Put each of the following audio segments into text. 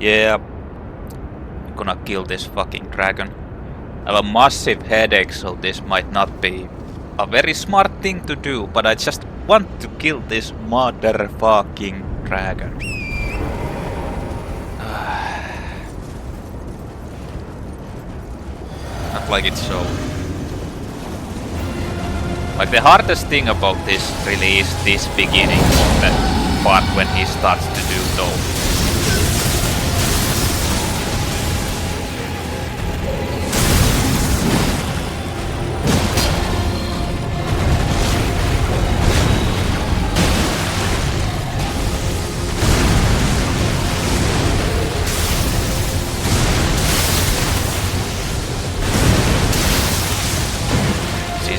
Yeah. I'm gonna kill this fucking dragon. I have a massive headache, so this might not be a very smart thing to do, but I just want to kill this motherfucking dragon. Not like it's so... Like the hardest thing about this really is this beginning of the part when he starts to do those.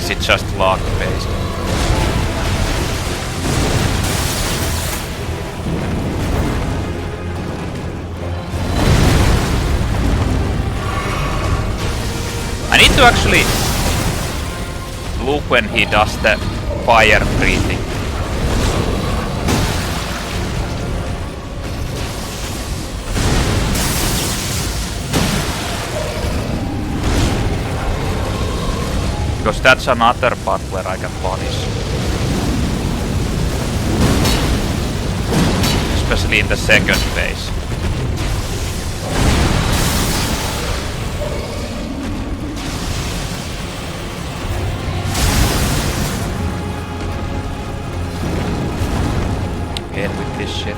It's just luck based. I need to actually look when he does the fire breathing. Because that's another part where I can punish. Especially in the second phase. Again with this shit.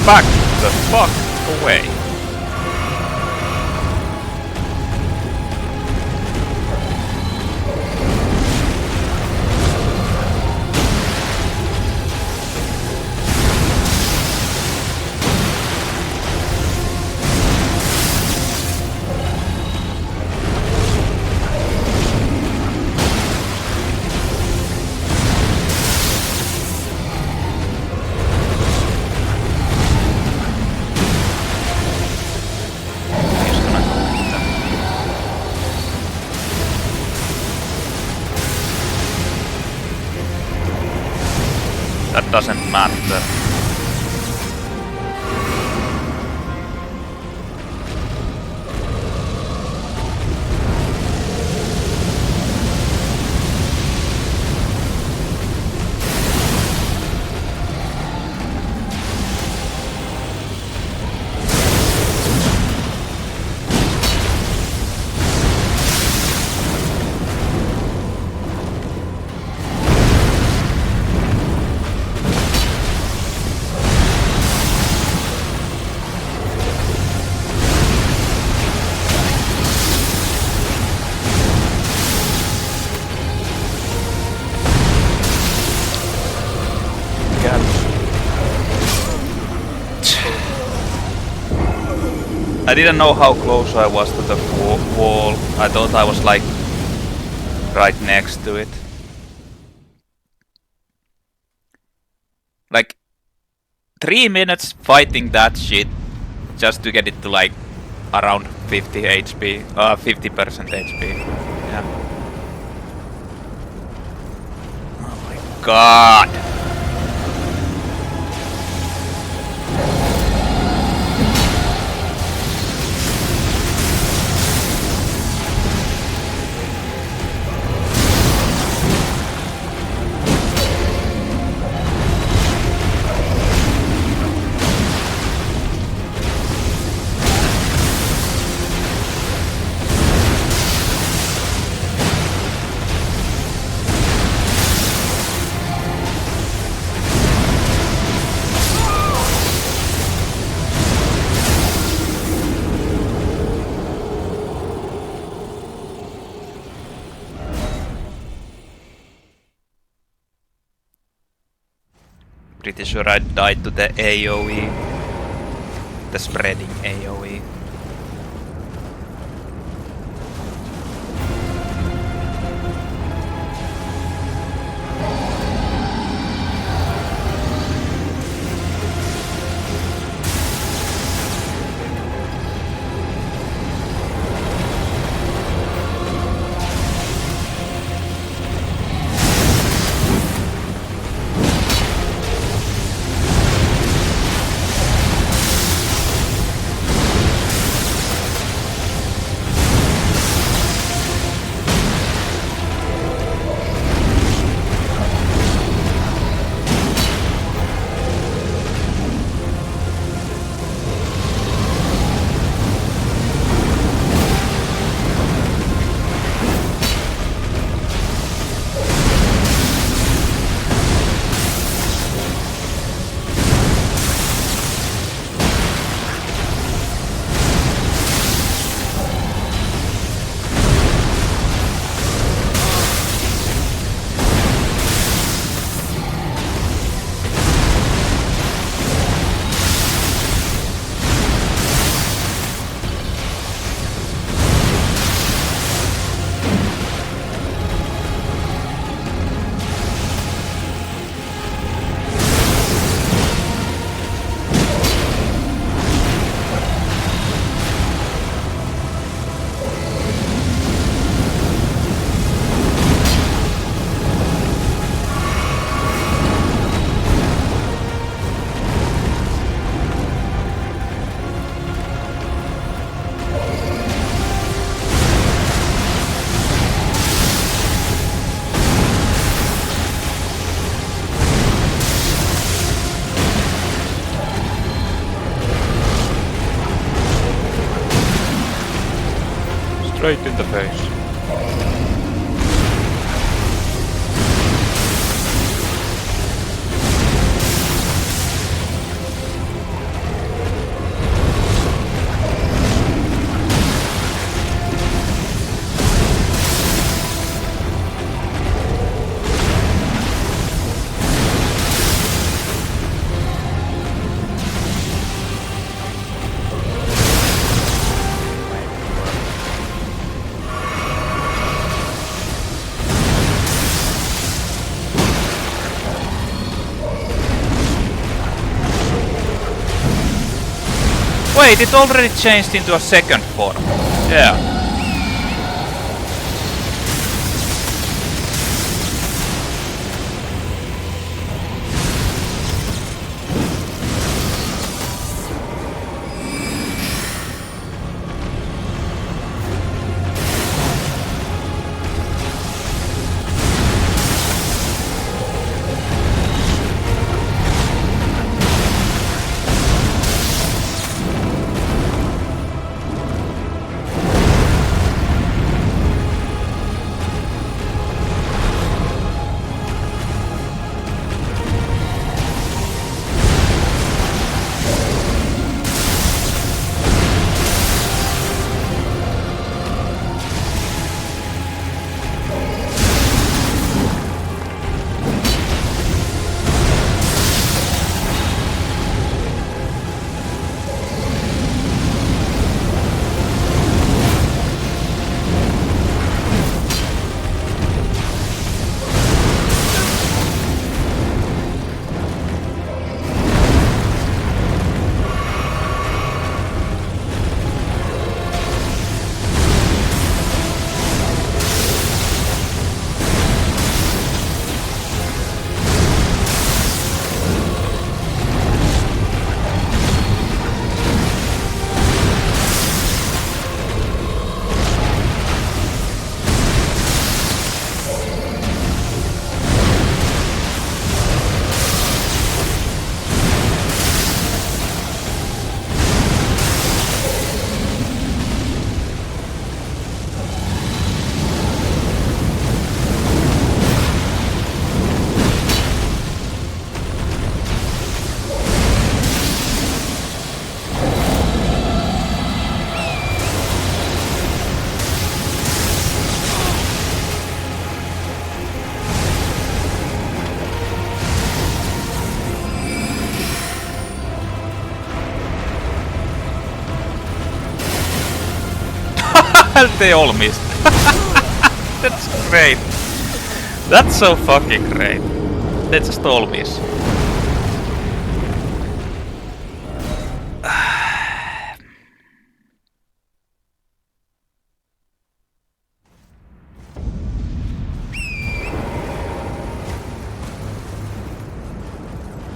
Back the fuck away. That doesn't matter. I didn't know how close I was to the wall. I thought I was like right next to it. Like 3 minutes fighting that shit just to get it to like around 50 HP, 50% HP. Yeah. Oh my god. Pretty sure I died to the AoE. The spreading AoE. Straight in the face. Wait, it already changed into a second form. Yeah. They all missed. That's great. That's so fucking great. They just all miss.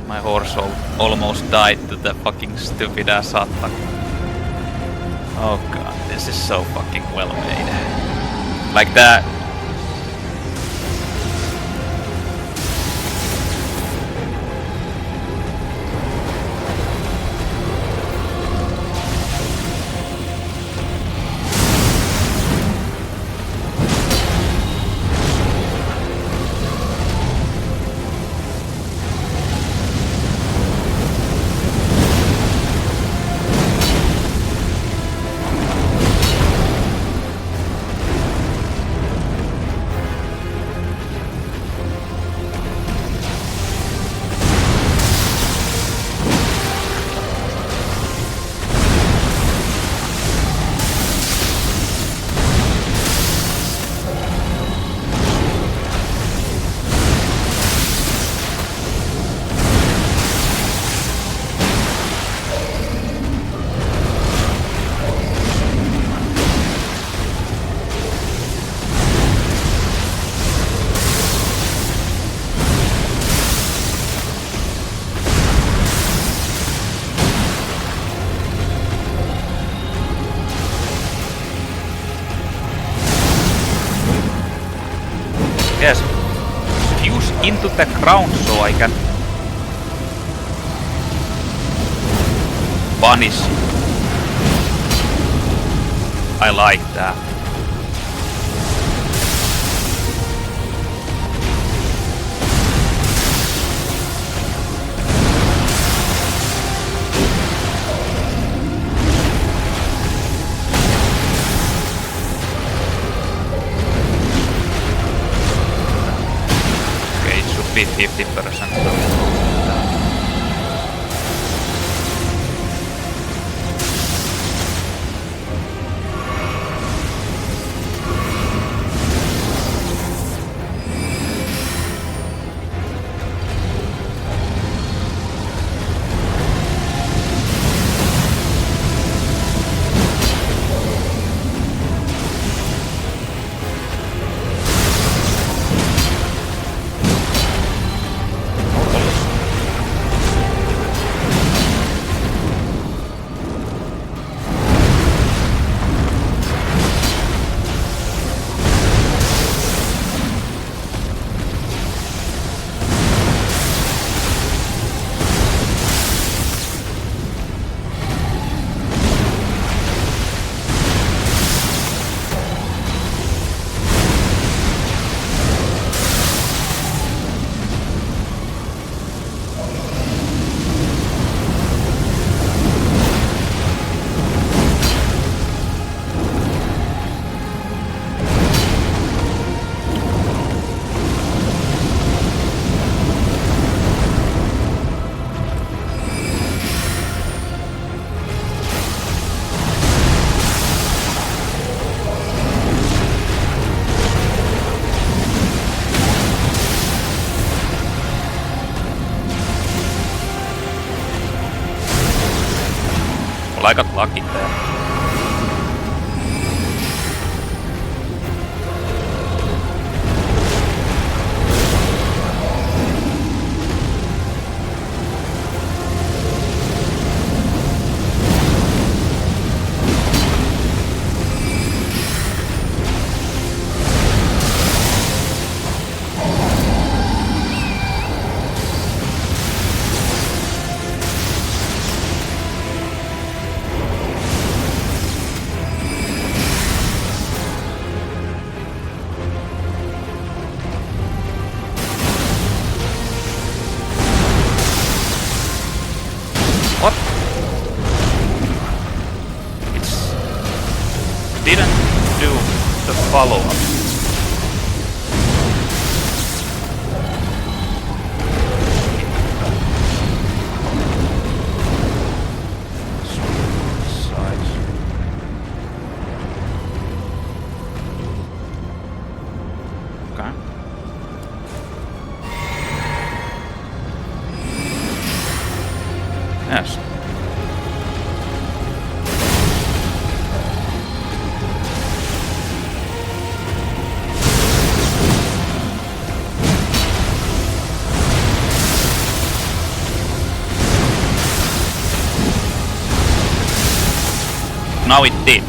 My horse almost died to the fucking stupid ass attack. Oh god, this is so fucking well made. Like that. Yes. Fuse into the ground so I can punish. I like that. be 50%. Well, I got lucky there. Didn't do the follow-up. Okay. Yes. Now it did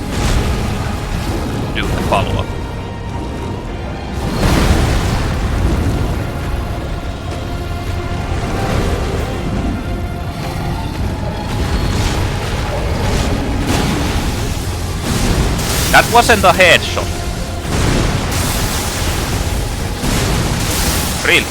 do the follow-up. That wasn't a headshot. Really?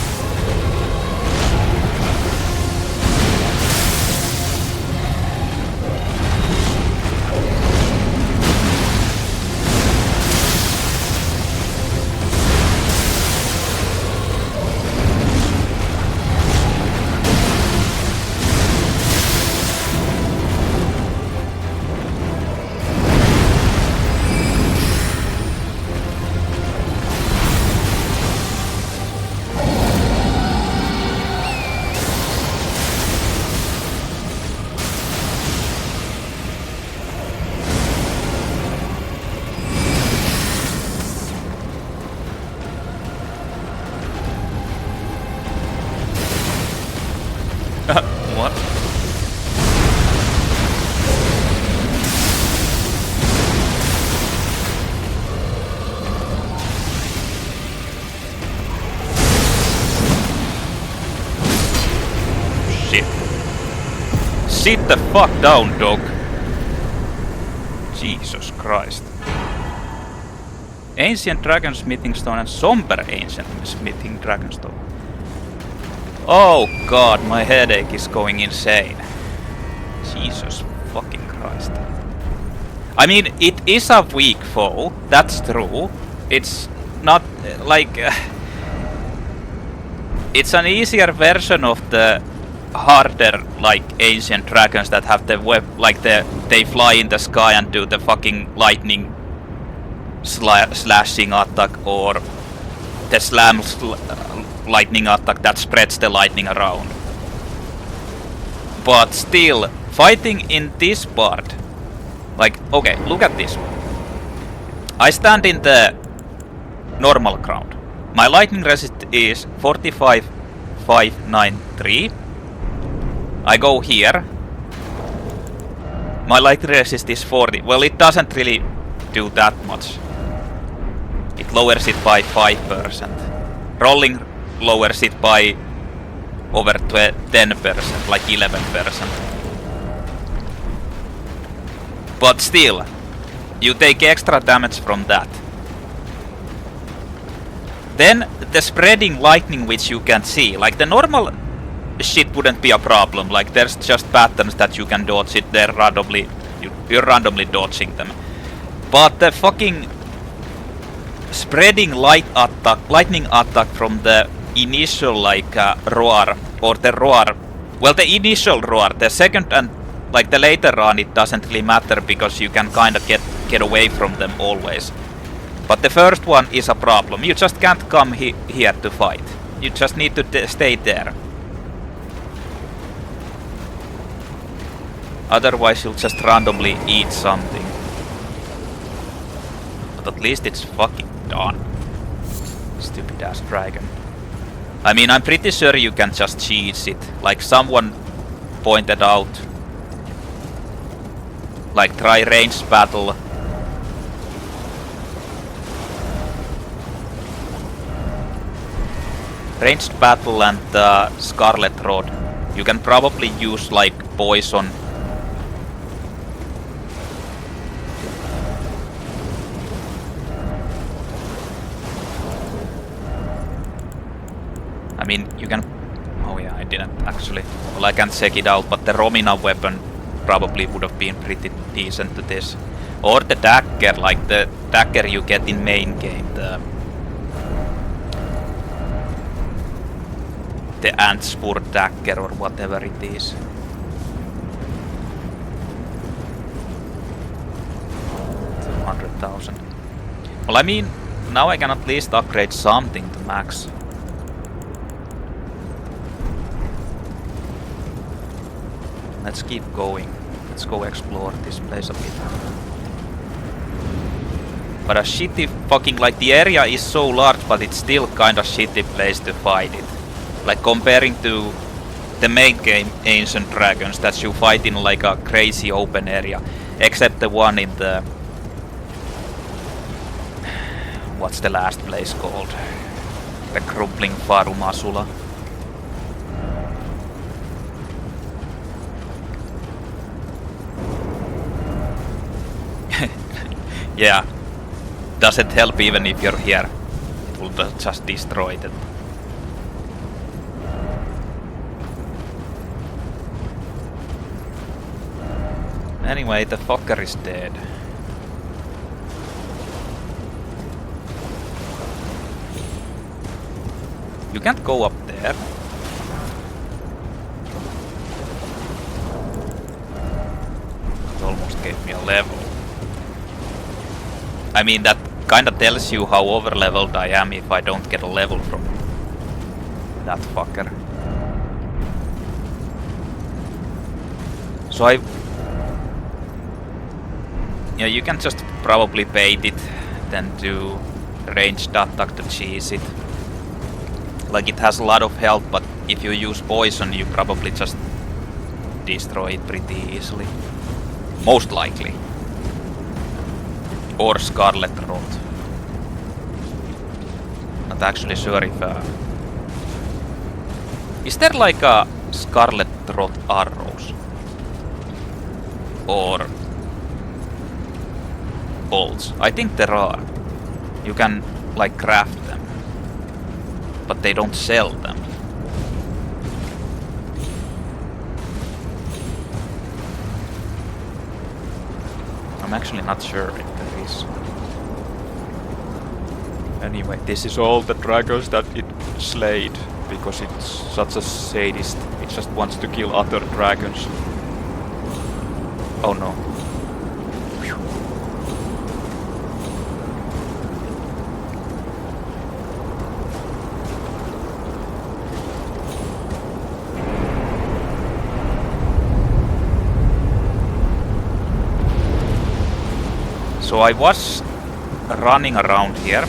What? Shit. Sit the fuck down, dog. Jesus Christ. Ancient Dragon Smithing Stone and Somber Ancient Smithing Dragon Stone. Oh god, my headache is going insane. Jesus fucking Christ. I mean, it is a weak foe, that's true. It's not like... it's an easier version of the harder, like, ancient dragons that have the web, like they fly in the sky and do the fucking lightning slashing attack, or the lightning attack that spreads the lightning around. But still, fighting in this part, like, okay, look at this. I stand in the normal ground. My lightning resist is 45,593. I go here. My lightning resist is 40. Well, it doesn't really do that much. It lowers it by 5%. Rolling lowers it by over 10%, like 11%. But still, you take extra damage from that. Then the spreading lightning, which you can see, like the normal shit wouldn't be a problem. Like there's just patterns that you can dodge it there randomly. You're randomly dodging them. But the fucking spreading lightning attack from the initial like roar, or the roar, well, the initial roar, the second and like the later run, it doesn't really matter because you can kind of get away from them always. But the first one is a problem. You just can't come here to fight. You just need to stay there. Otherwise you'll just randomly eat something. But at least it's fucking done. Stupid ass dragon. I mean, I'm pretty sure you can just cheese it. Like someone pointed out. Like try ranged battle. Ranged battle and Scarlet Rod. You can probably use like poison. I mean, you can... Oh yeah, I didn't actually... Well, I can't check it out, but the Romina weapon probably would have been pretty decent to this. Or the dagger, like the dagger you get in main game. The Antspur dagger or whatever it is. $200,000. Well, I mean, now I can at least upgrade something to max. Let's keep going. Let's go explore this place a bit. But a shitty fucking, like, the area is so large, but it's still kind of shitty place to fight it. Like comparing to the main game Ancient Dragons that you fight in like a crazy open area. Except the one in the... What's the last place called? The Crumbling Farumasula. Yeah. Doesn't help even if you're here. It will just destroy it. Anyway, the fucker is dead. You can't go up there. It almost gave me a level. I mean, that kinda tells you how over-leveled I am if I don't get a level from that fucker. So yeah, you can just probably bait it, then do ranged attack to cheese it. Like it has a lot of health, but if you use poison, you probably just destroy it pretty easily. Most likely. Or Scarlet Rot. Not actually sure if... Is there like a Scarlet Rot arrows? Or... bolts? I think there are. You can like craft them. But they don't sell them. I'm actually not sure if there is. Anyway, this is all the dragons that it slayed. because it's such a sadist. It just wants to kill other dragons. Oh no. Phew. So I was running around here.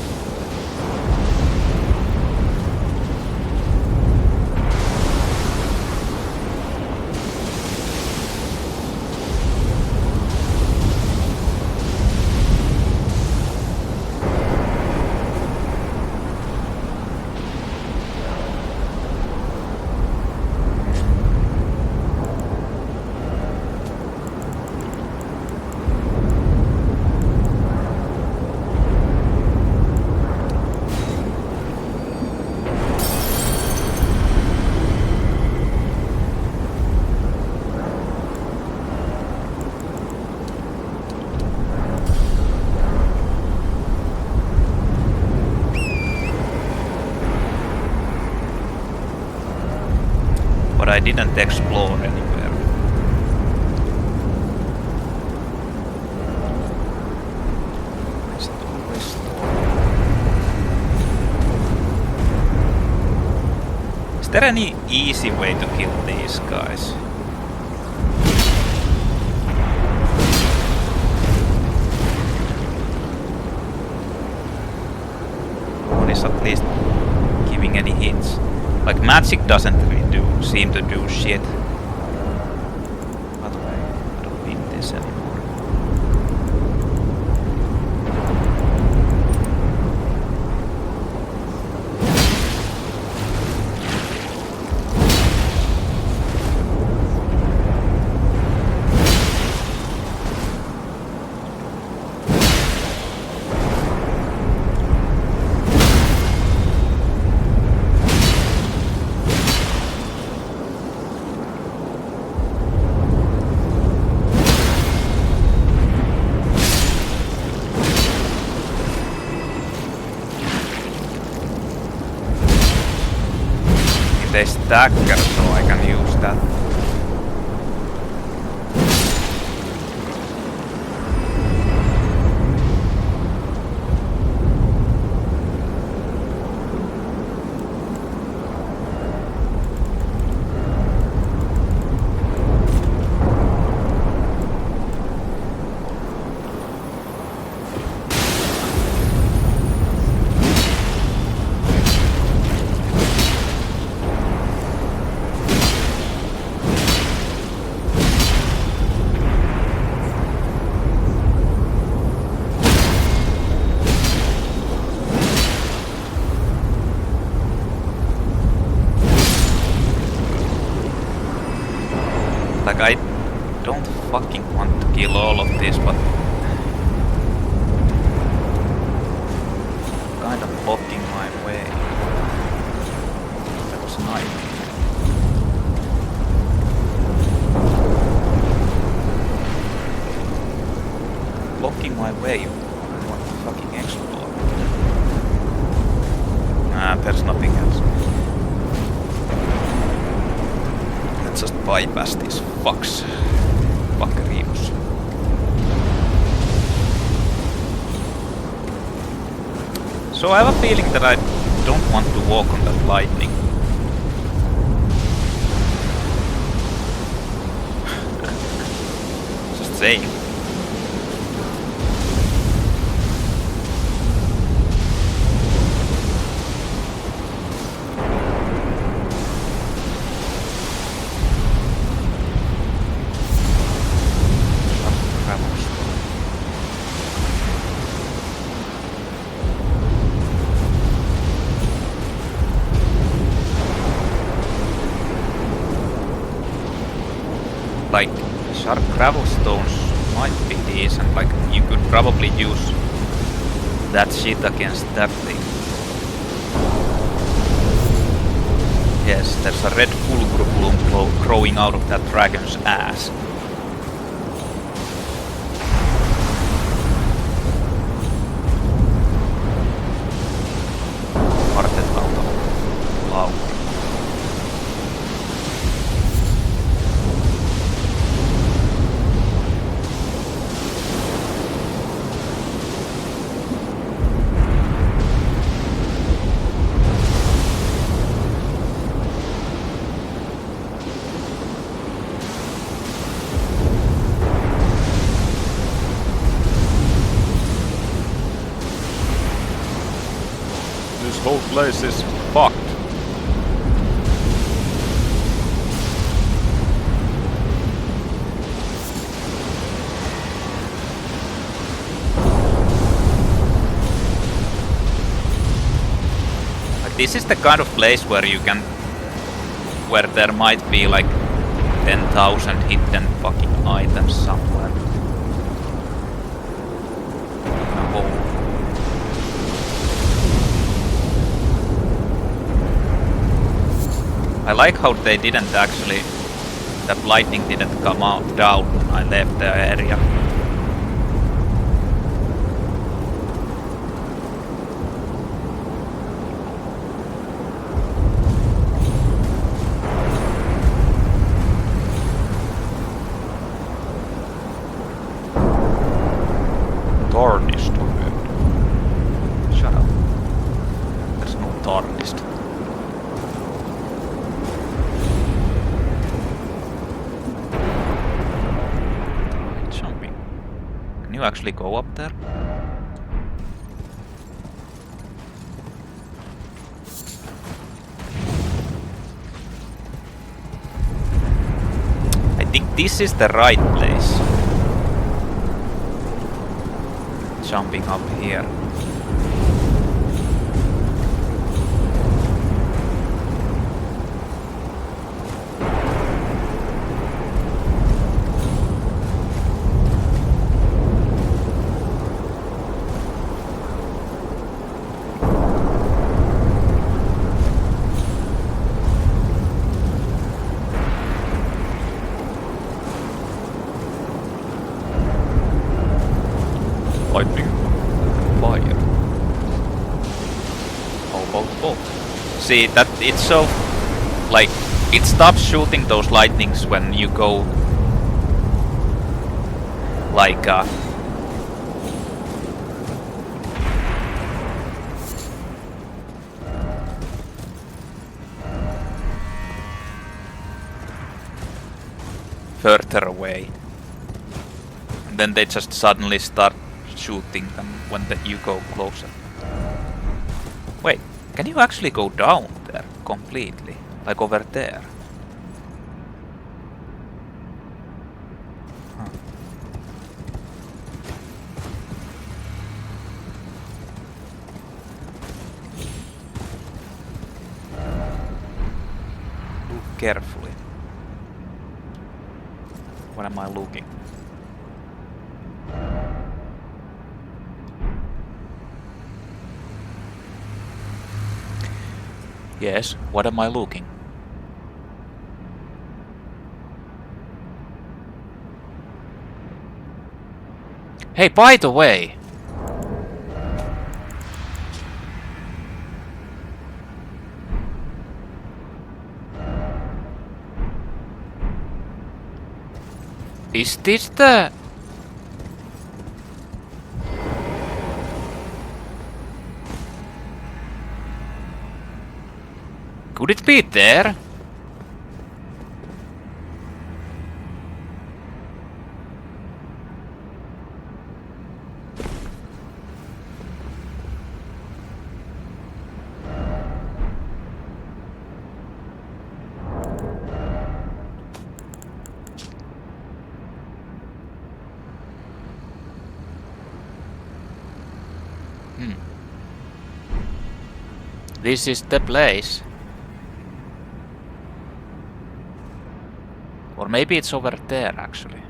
But I didn't explore anywhere. Is it always stormy? Is there any easy way to kill these guys? No one is at least giving any hints. Like magic doesn't really seem to do shit. By the way, I don't need this anymore. They stagger, so I can use that. Like, I don't fucking want to kill all of this, but kind of blocking my way. That was nice. Blocking my way. I want to fucking explore. Nah, there's nothing else. Just bypass these fucks. Fuckerinos. So I have a feeling that I don't want to walk on that lightning. Just saying. Like, sharp gravel stones might be decent, like you could probably use that shit against that thing. Yes, there's a red fulgur bloom growing out of that dragon's ass. Vartet out of lava. place is fucked. This is the kind of place where you can... where there might be like 10,000 hidden fucking items somewhere. Oh. I like how they didn't actually... that lightning didn't come out down when I left the area. Tarnished wood. Shut up. There's no tarnished. Jumping. Can you actually go up there? I think this is the right place. Jumping up here. Lightning. Fire. Oh. See, that it's so... like, it stops shooting those lightnings when you go... like, further away. And then they just suddenly start shooting them when you go closer. Wait, can you actually go down there completely? Like over there? Huh. Look carefully. What am I looking? Yes, what am I looking? Hey, by the way! Is this the... Could it be there? This is the place. Or maybe it's over there, actually.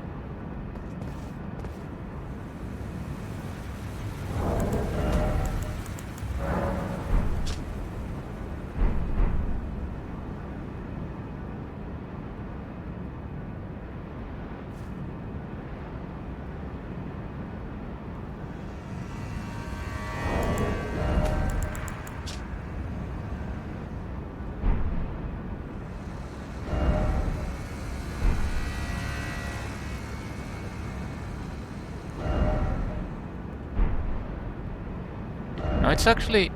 No, it's actually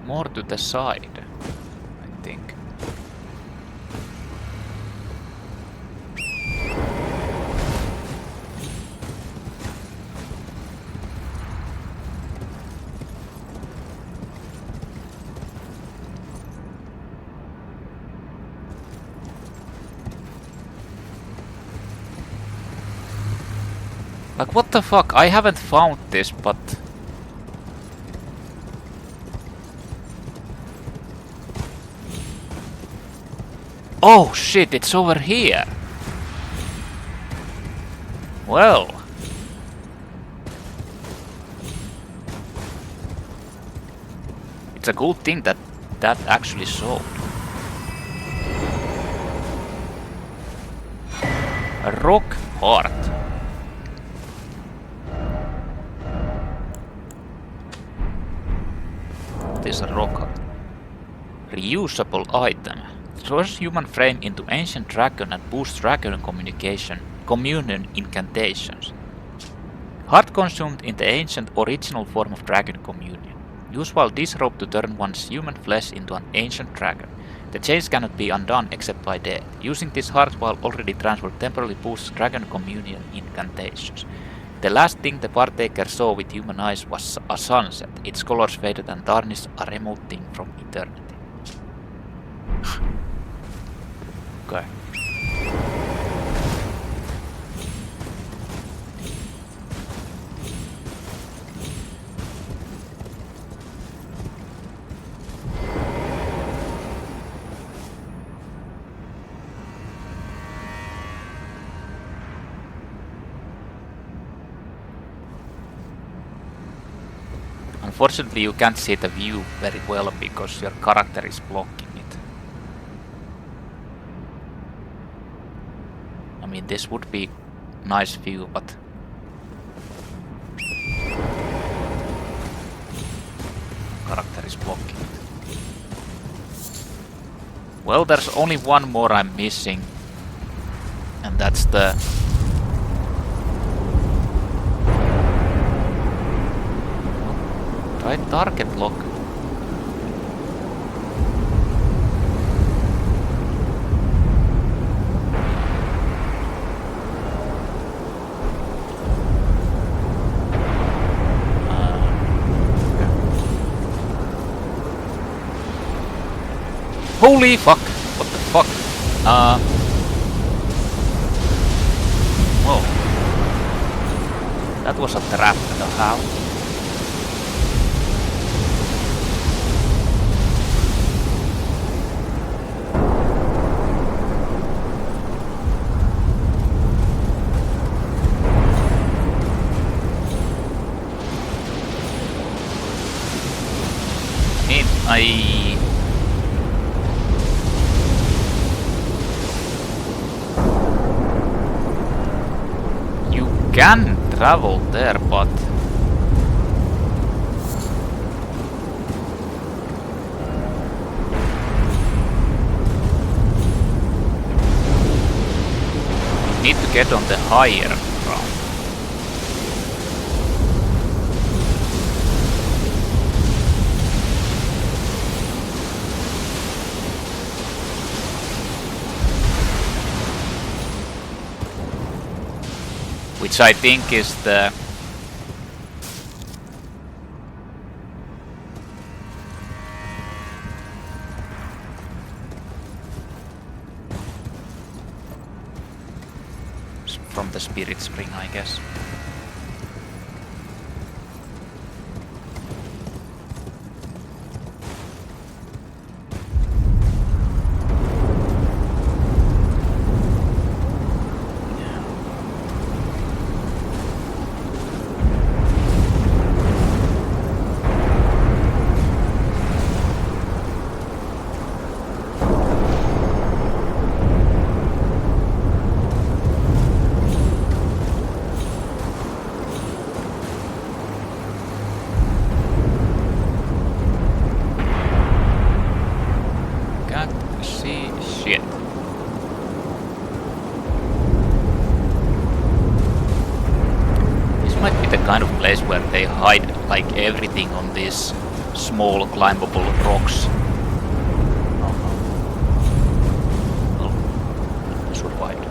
more to the side, I think. Like, what the fuck? I haven't found this, but... Oh shit, it's over here! Well... It's a good thing that that actually sold. A rock heart. What is a rock heart? Reusable item. Throws human frame into Ancient Dragon and boosts Dragon communion incantations. Heart consumed in the ancient original form of Dragon Communion. Use while disrobed to turn one's human flesh into an Ancient Dragon. The chains cannot be undone except by death. Using this heart while already transferred temporarily boosts Dragon Communion incantations. The last thing the partaker saw with human eyes was a sunset. Its colors faded and tarnished, a remote thing from eternity. Okay. Unfortunately, you can't see the view very well because your character is blocking it. I mean, this would be nice view, but character is blocking it. Well, there's only one more I'm missing, and that's the right target lock. Holy fuck! What the fuck? Whoa. That was a trap and a half. You can travel there, but you need to get on the higher ground. Which I think is the from the Spirit Spring, I guess. Where they hide like everything on these small climbable rocks. Oh, survived.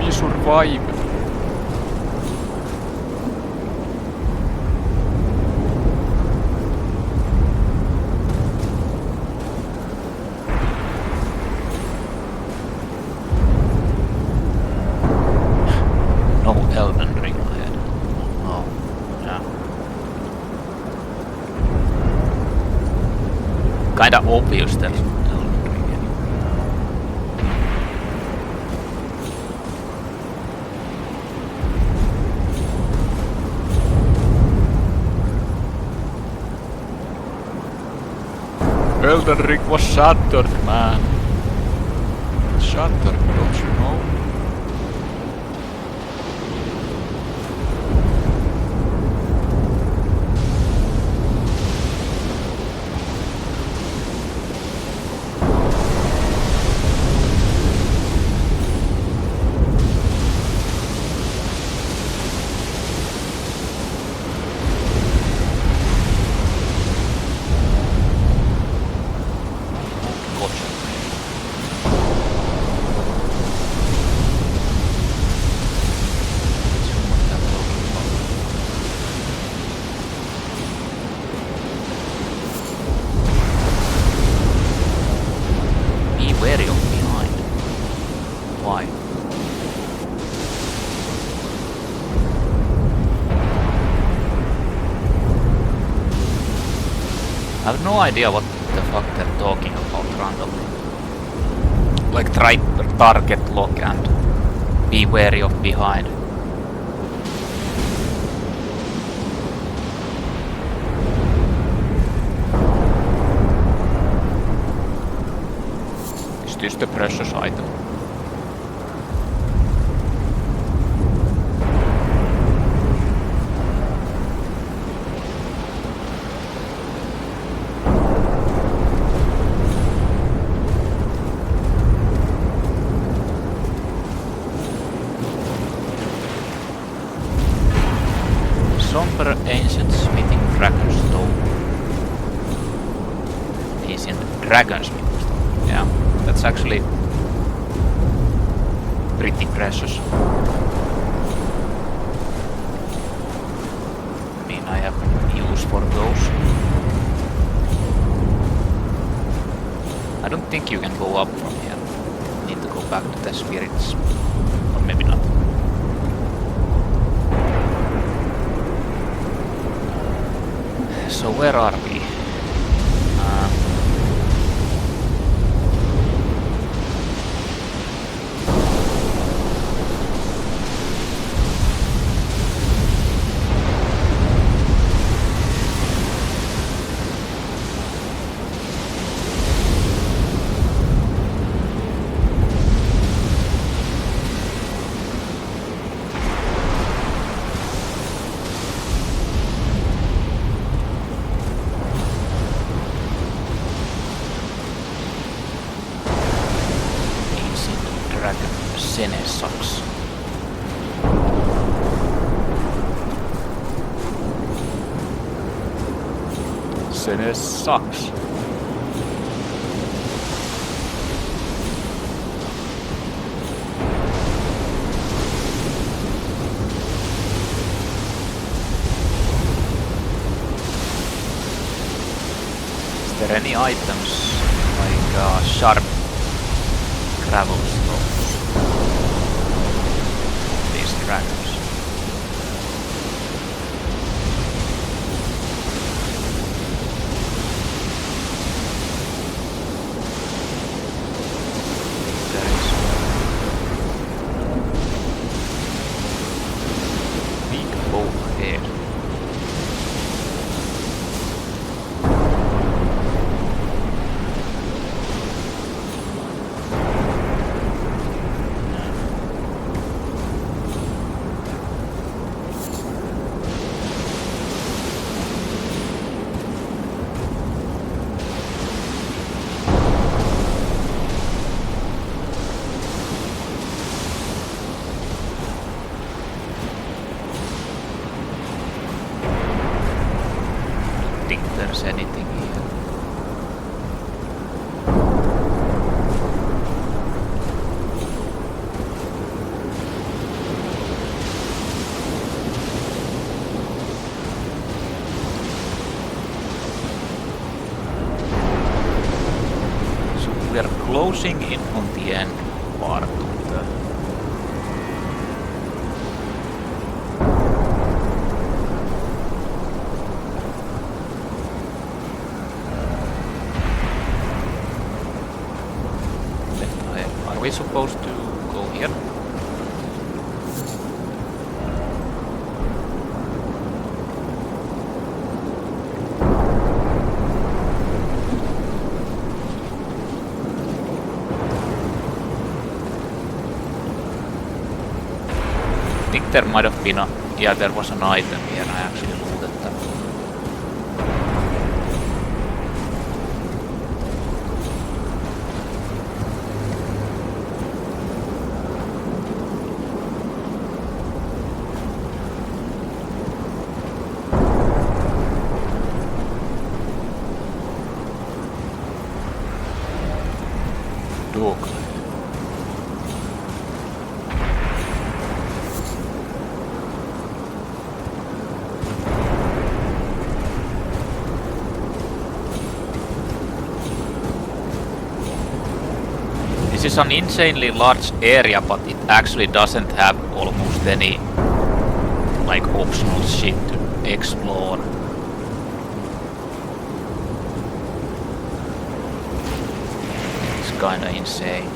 We survived. kinda obvious there's Elden Ring anyway. Elden Ring was shattered, man. Shattered, don't you know? I have no idea what the fuck they're talking about randomly. Like try target lock and be wary of behind. Is this the precious item? Ancient smithing dragon stone. Ancient dragon smithing stone. Yeah, that's actually pretty precious. I mean, I have use for those. I don't think you can go up from here. Need to go back to the spirits. Or maybe not. So where are we? Senessax. Senessax. Is there any items like sharp gravel stones? Dragons. There is big bow ahead. There's anything here. So we are closing in on the end part of the we supposed to go here? I think there might have been a... Yeah, there was an item here, I actually looted that. Duke. This is an insanely large area, but it actually doesn't have almost any like optional shit to explore. It's kinda insane.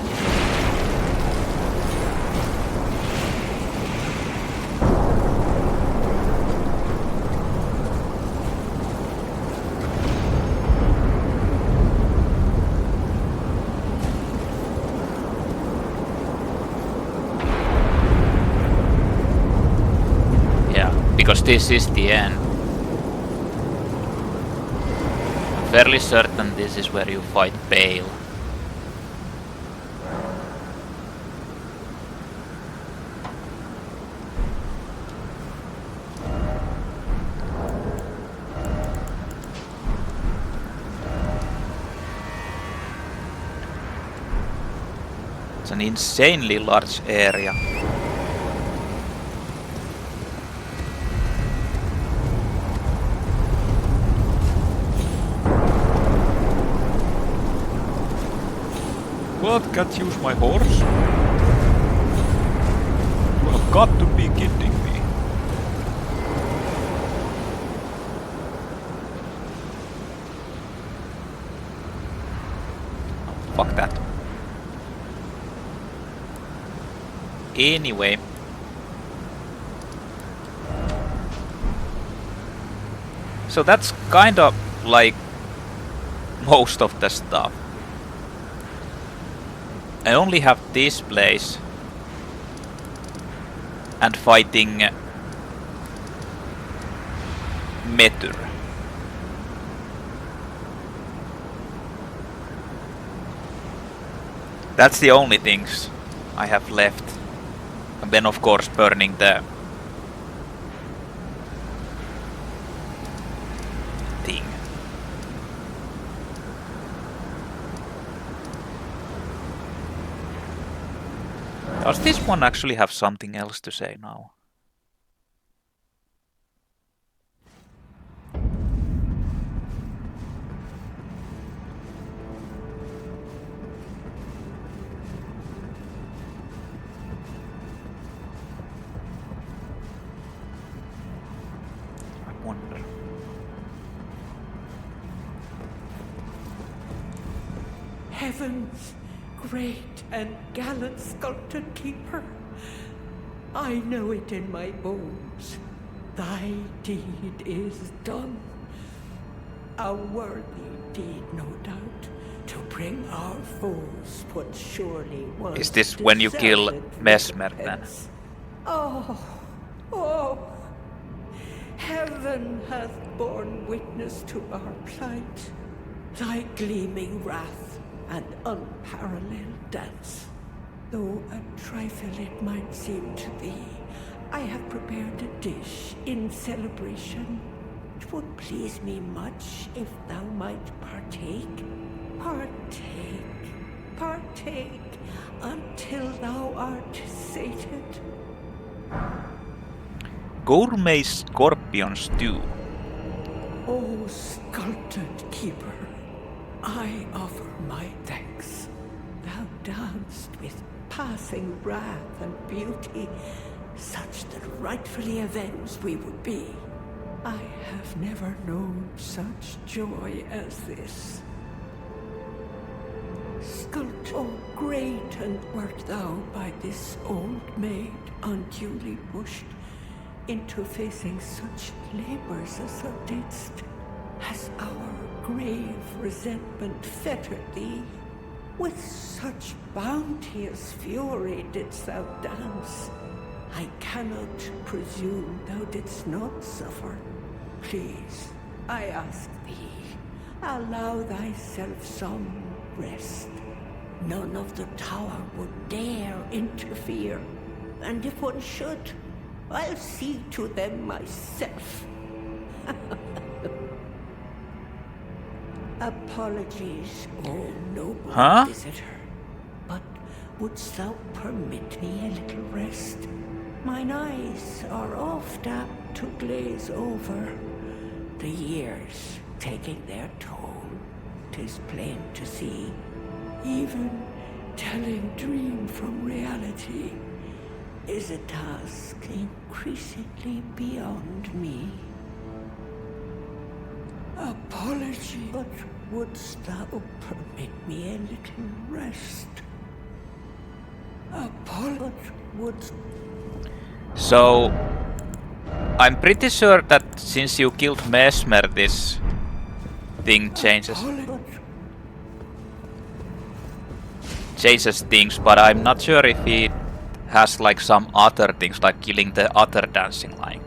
Because this is the end. I'm fairly certain this is where you fight Bayle. It's an insanely large area. What? Can't use my horse? You have got to be kidding me. Oh, fuck that. Anyway. So that's kind of like most of the stuff. I only have this place and fighting Metyr. That's the only things I have left. And then of course burning the thing. Does this one actually have something else to say now? I wonder. Heavens, great and gallant sculpted keeper, I know it in my bones. Thy deed is done. A worthy deed, no doubt, to bring our foes what surely was. Is this when you kill Mesmer then? Oh, heaven hath borne witness to our plight. Thy gleaming wrath and unparalleled dance. Though a trifle it might seem to thee, I have prepared a dish in celebration. It would please me much if thou might partake. Partake, until thou art sated. Gourmet scorpion stew. O sculpted keeper, I offer my thanks. Thou danced with passing wrath and beauty, such that rightfully avenged we would be. I have never known such joy as this. Sculpt, oh great wert thou by this old maid, unduly pushed into facing such labours as thou didst. Has our grave resentment fettered thee? With such bounteous fury didst thou dance. I cannot presume thou didst not suffer. Please, I ask thee, allow thyself some rest. None of the tower would dare interfere, and if one should, I'll see to them myself. Apologies, oh noble visitor, but wouldst thou permit me a little rest? Mine eyes are oft apt to glaze over, the years taking their toll, 'tis plain to see. Even telling dream from reality is a task increasingly beyond me. Apology, but wouldst thou permit me a little rest? So, I'm pretty sure that since you killed Mesmer, this thing changes things, but I'm not sure if it has like some other things, like killing the other dancing line.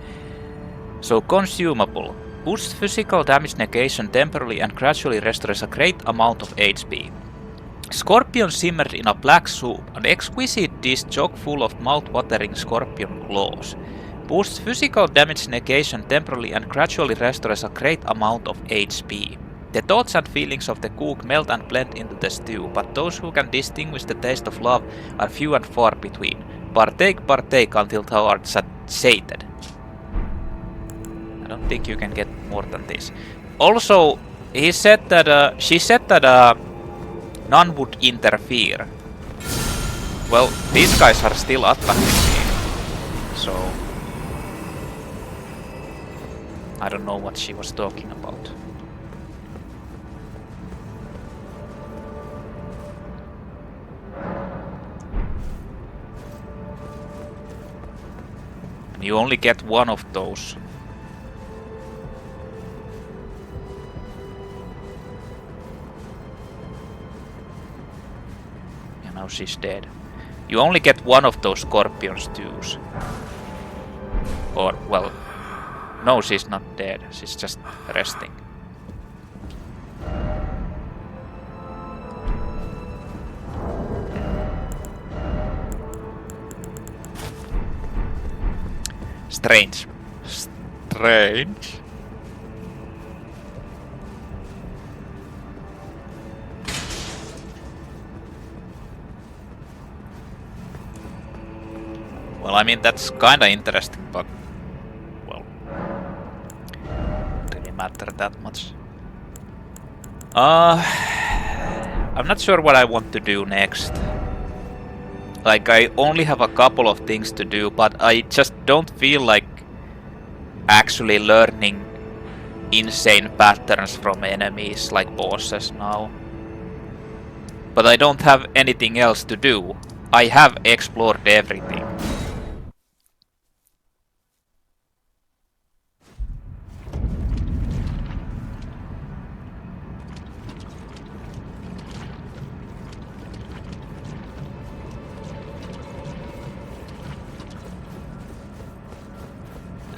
So, consumable. Boosts physical damage negation temporarily and gradually restores a great amount of HP. Scorpion simmered in a black soup, an exquisite dish chock full of mouth-watering scorpion claws. Boosts physical damage negation temporarily and gradually restores a great amount of HP. The thoughts and feelings of the cook melt and blend into the stew, but those who can distinguish the taste of love are few and far between. Partake, partake until thou art sated. I don't think you can get more than this. Also, he said that she said that none would interfere. Well, these guys are still attacking me, so I don't know what she was talking about. And you only get one of those. Now she's dead. You only get one of those scorpion stews. Or, well, no, she's not dead. She's just resting. Strange. Strange. Well, I mean, that's kinda interesting, but, well, doesn't really matter that much. I'm not sure what I want to do next. Like, I only have a couple of things to do, but I just don't feel like actually learning insane patterns from enemies like bosses now. But I don't have anything else to do. I have explored everything.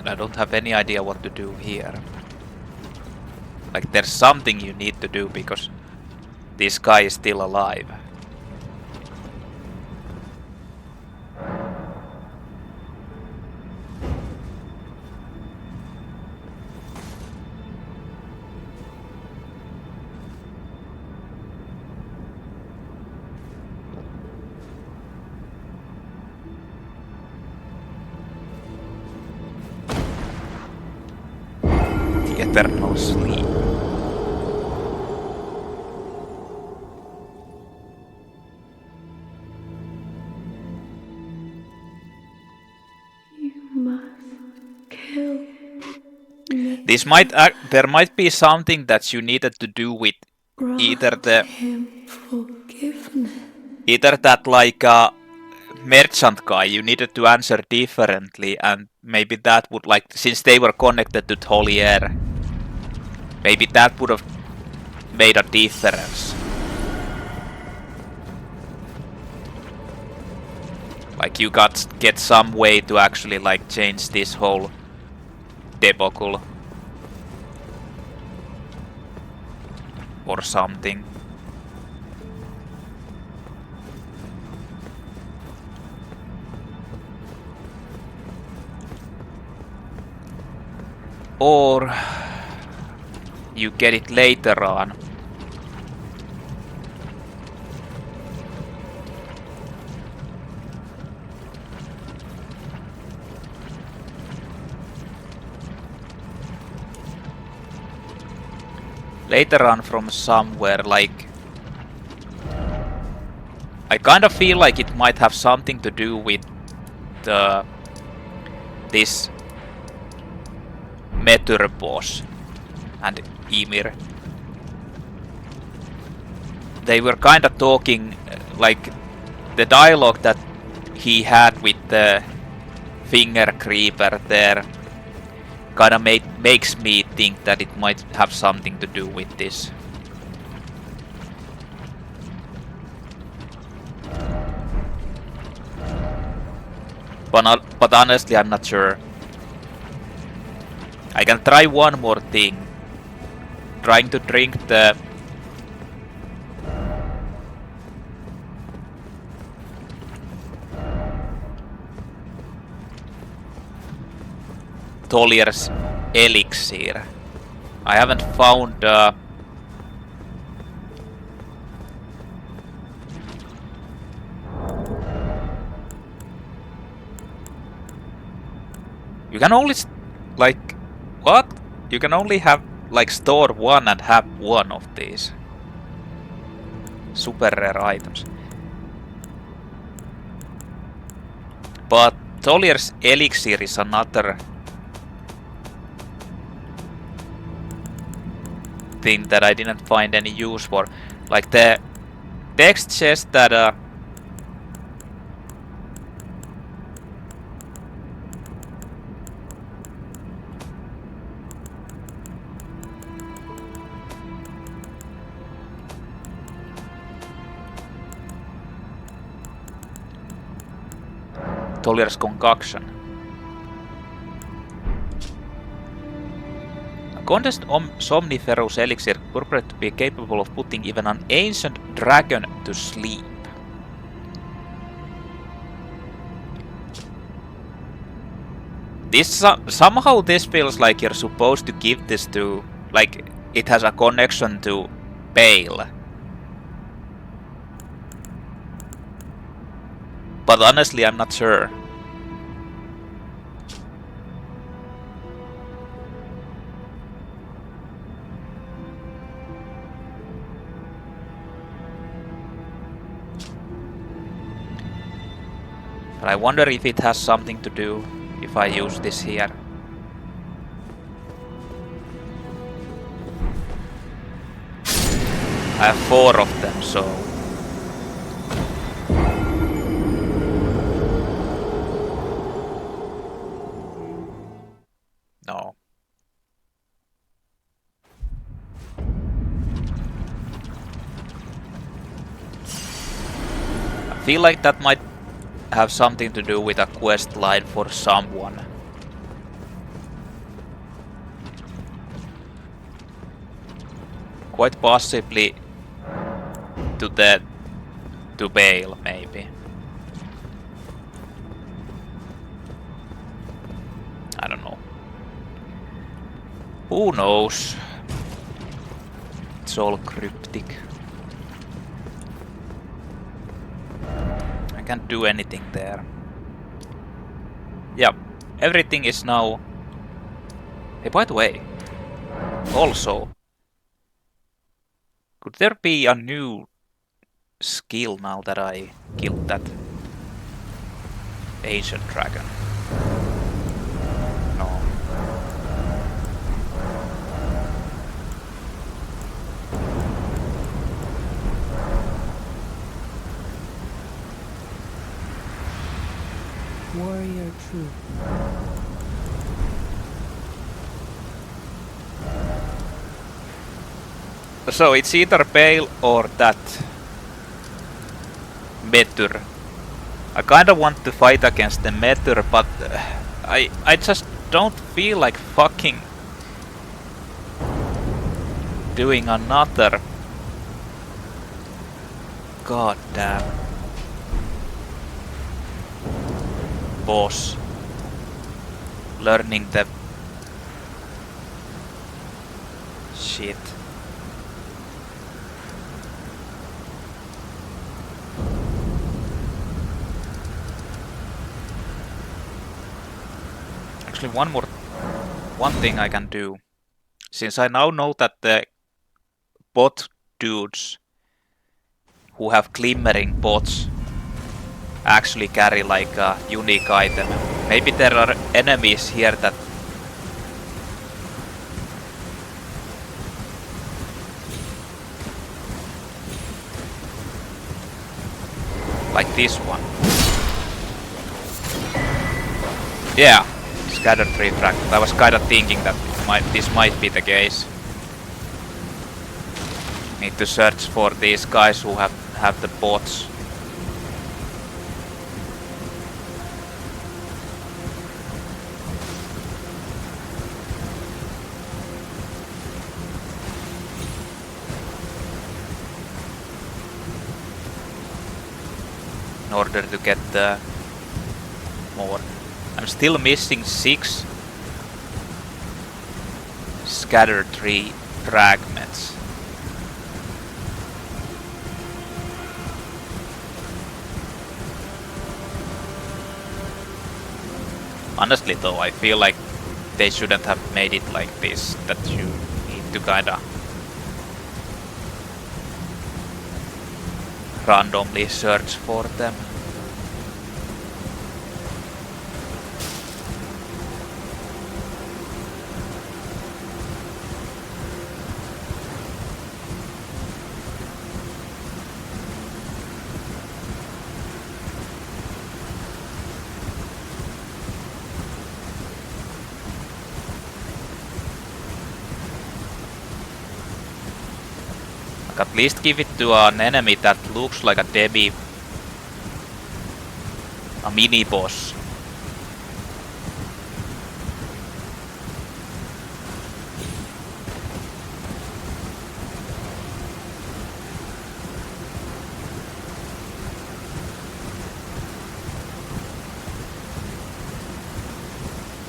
I don't have any idea what to do here. Like, there's something you need to do because this guy is still alive. Eternal sleep. You must kill me. This might there might be something that you needed to do with either the him forgiveness. Either that like a merchant guy, you needed to answer differently, and maybe that would like, since they were connected to Tolier, maybe that would have made a difference. Like you get some way to actually like change this whole debacle. Or something. Or you get it later on. Later on from somewhere, like... I kind of feel like it might have something to do with this Metyr boss and Ymir. They were kind of talking, like the dialogue that he had with the finger creeper there kind of makes me think that it might have something to do with this. But honestly, I'm not sure. I can try one more thing. Trying to drink the... Tolier's elixir. I haven't found... You can only... like... What? You can only have... like store one and have one of these. Super rare items. But Tolier's elixir is another... thing that I didn't find any use for. Like the text says that Tolier's concoction. Condensed somniferous elixir purported to be capable of putting even an ancient dragon to sleep. This somehow this feels like you're supposed to give this to, like it has a connection to Bayle. But honestly, I'm not sure. But I wonder if it has something to do if I use this here. I have 4 of them, so... No. I feel like that might have something to do with a quest line for someone. Quite possibly to Bayle, maybe. I don't know. Who knows? It's all cryptic. Can't do anything there. Yeah, everything is now... Hey, by the way, also, could there be a new skill now that I killed that ancient dragon? No. warrior troop. So it's either Bayle or that Metyr. I kinda want to fight against the Metyr, but I just don't feel like fucking doing another goddamn boss. Learning the shit. Actually, one thing I can do, since I now know that the bot dudes who have glimmering bots actually carry like a unique item. Maybe there are enemies here that like this one. Yeah, Scadutree Fragment. I was kinda thinking that this might be the case. Need to search for these guys who have the bots. In order to get more. I'm still missing 6 Scadutree Fragments. Honestly though, I feel like they shouldn't have made it like this, that you need to kinda randomly search for them. At least give it to an enemy that looks like a demi, a mini boss.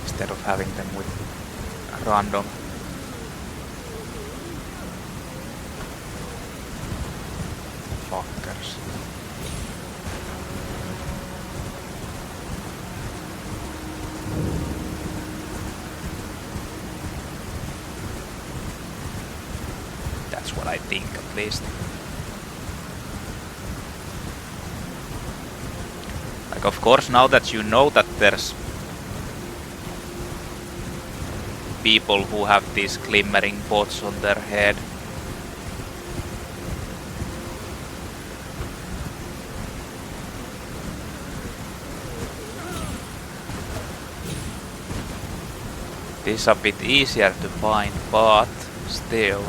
Instead of having them with random. Fuckers. That's what I think, at least. Like, of course, now that you know that there's people who have these glimmering pots on their head, it's a bit easier to find, but still.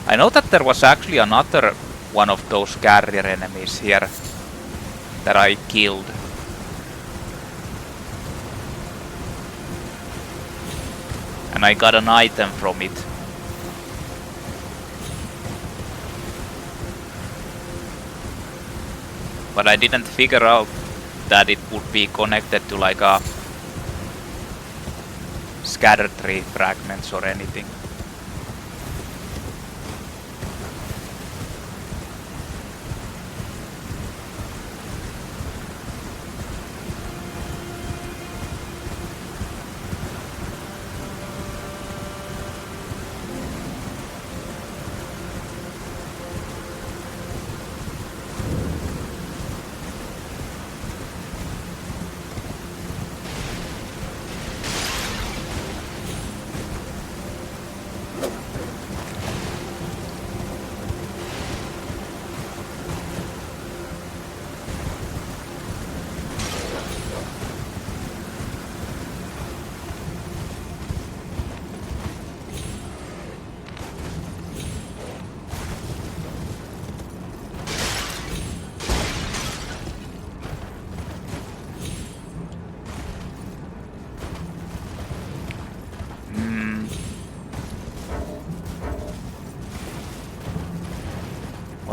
I know that there was actually another one of those carrier enemies here that I killed. And I got an item from it. But I didn't figure out that it would be connected to like a Scadutree Fragments or anything.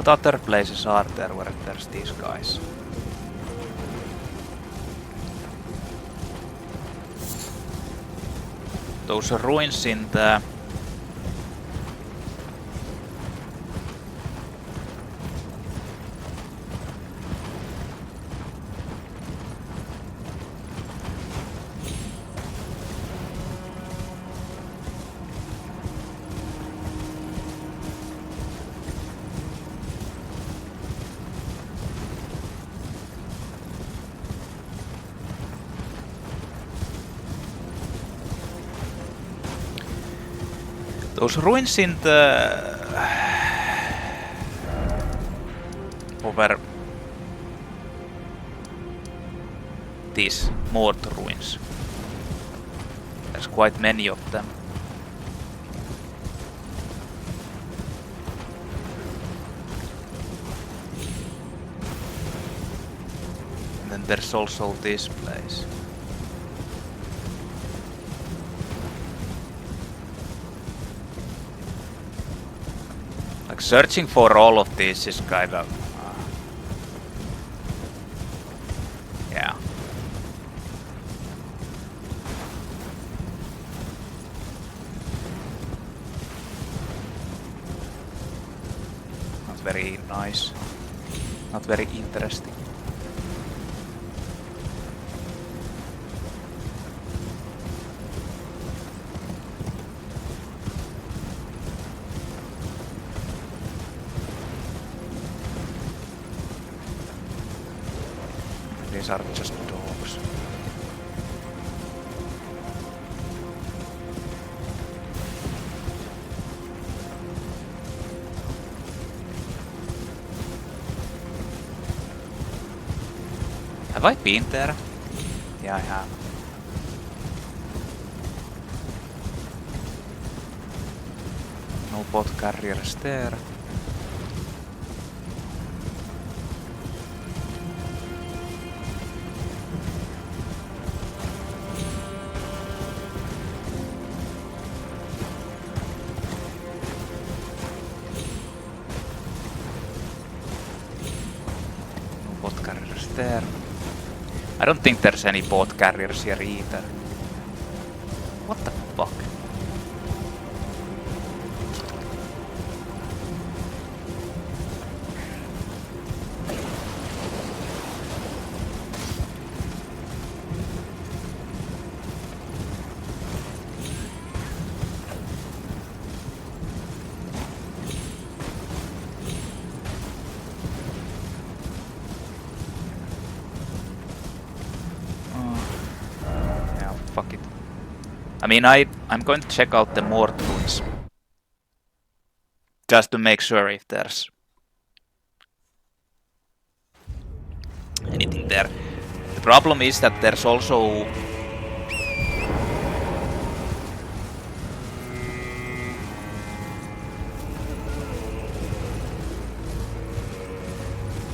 other places are there where there's these guys? Those ruins in the... Those ruins in the... over... these moat ruins. There's quite many of them. And then there's also this place. Like searching for all of these is kind of... yeah. Not very nice. Not very interesting. These are just dogs. Have I been there? Yeah, I have. No bot carriers there. There. I don't think there's any boat carriers here either. What the fuck? I mean, I'm going to check out the more ruins. Just to make sure if there's anything there. The problem is that there's also...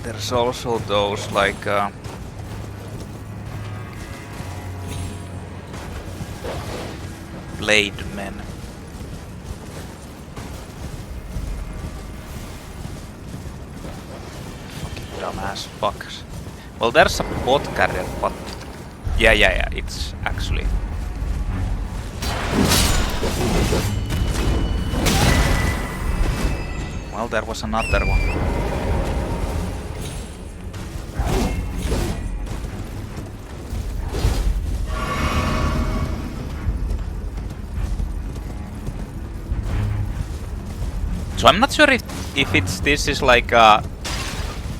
there's also those like... blade men. Fucking dumbass fuckers. Well, there's a bot carrier, but... yeah, it's actually... well, there was another one. So I'm not sure if this is like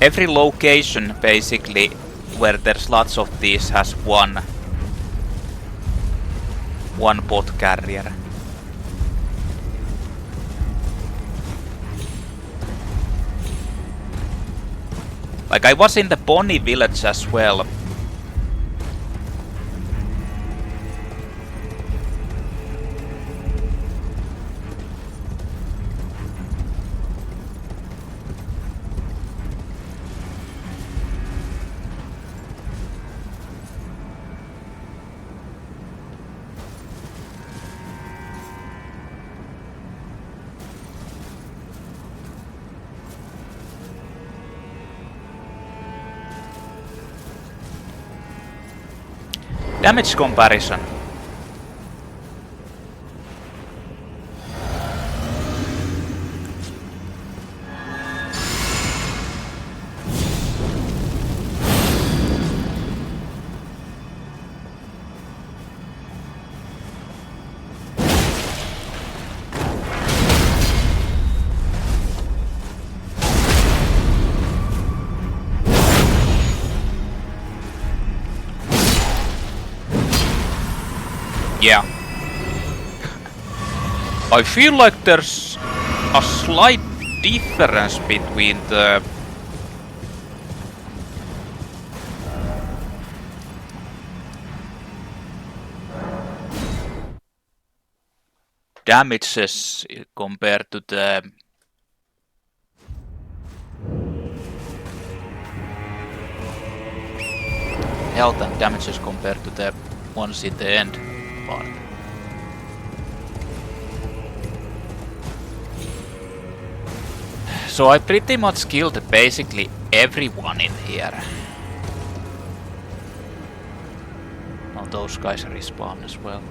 every location basically where there's lots of these has one bot carrier. Like I was in the Bonnie village as well. Damage comparison. Yeah. I feel like there's a slight difference between the damages compared to the health and damages compared to the ones in the end part. So I pretty much killed basically everyone in here. Oh, those guys respawn as well.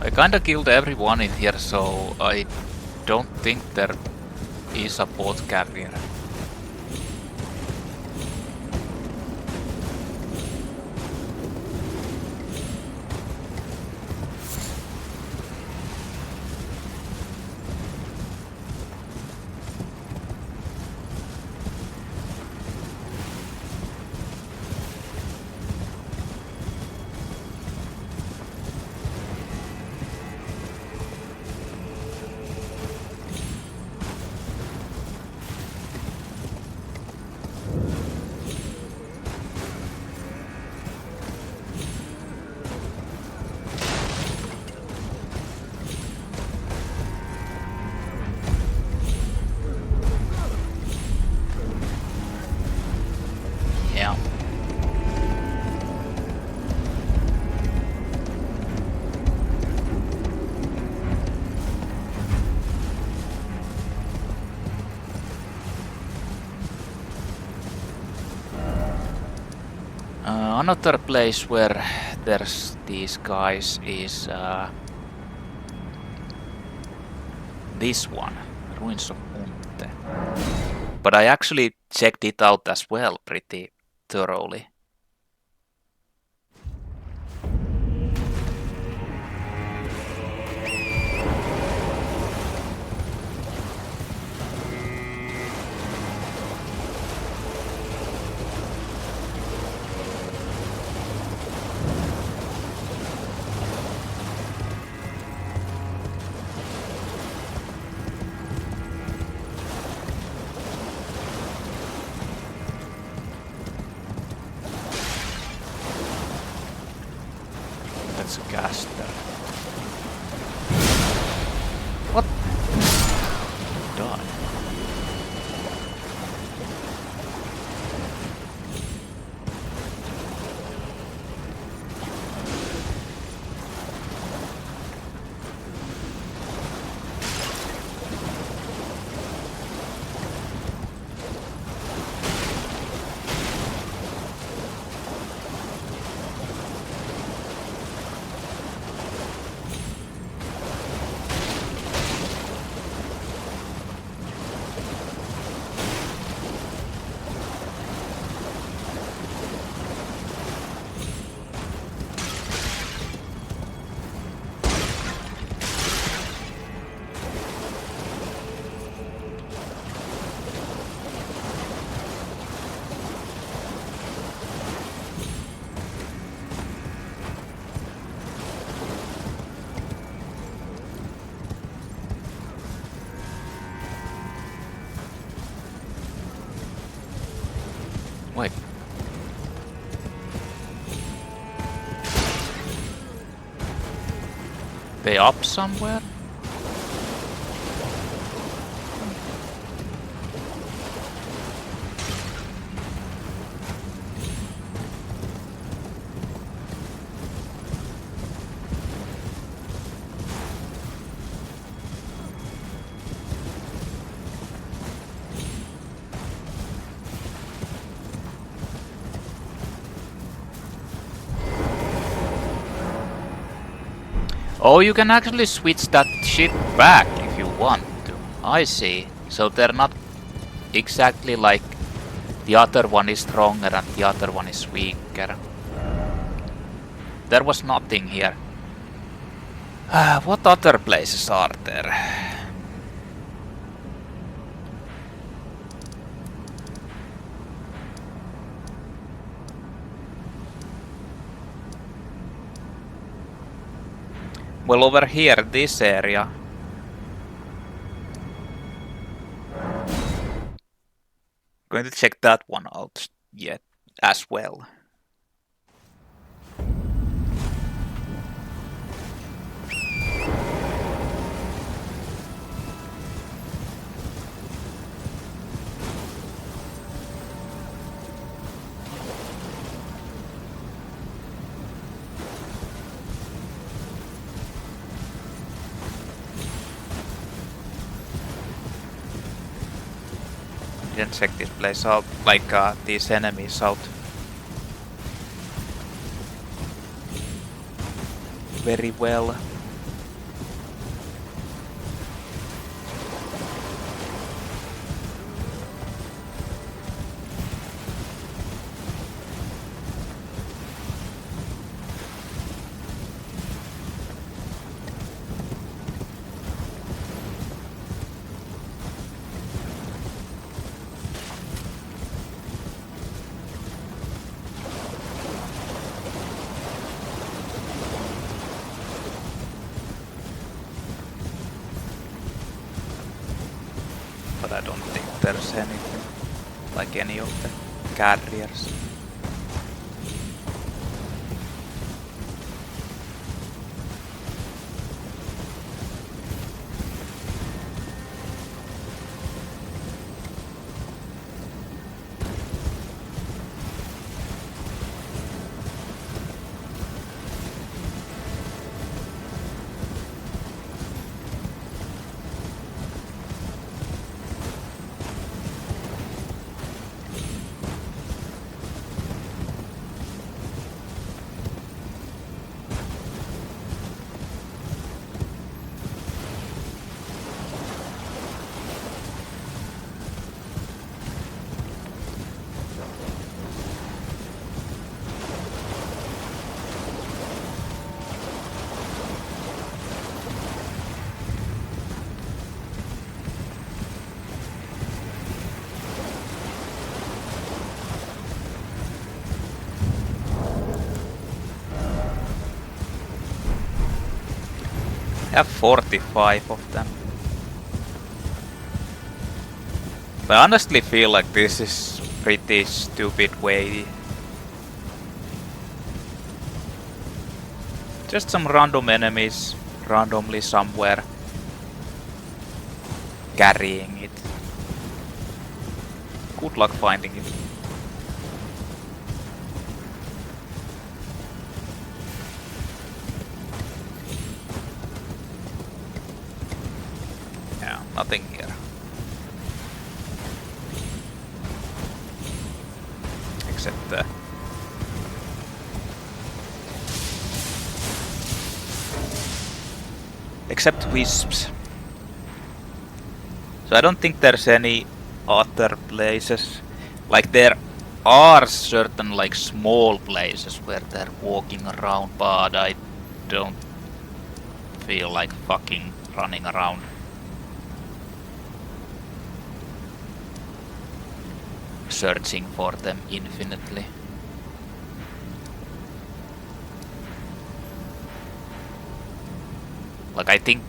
I kinda killed everyone in here, so I don't think there is a bot carrier. Yeah. Another place where there's these guys is this one, Ruins of Unte. But I actually checked it out as well pretty thoroughly. That's a caster. What? Die. Wait. They up somewhere? Oh, you can actually switch that shit back if you want to. I see. So they're not exactly like the other one is stronger and the other one is weaker. There was nothing here. What other places are there? Well, over here, this area. Going to check that one out yet as well. Didn't check this place out, like these enemies out. Very well. But I don't think there's anything like any of the carriers. I have 45 of them. But I honestly feel like this is pretty stupid way. Just some random enemies randomly somewhere carrying it. Good luck finding it. Yeah, nothing here. Except except wisps. So I don't think there's any other places. Like there are certain like small places where they're walking around, but I don't feel like fucking running around. Searching for them infinitely. Like I think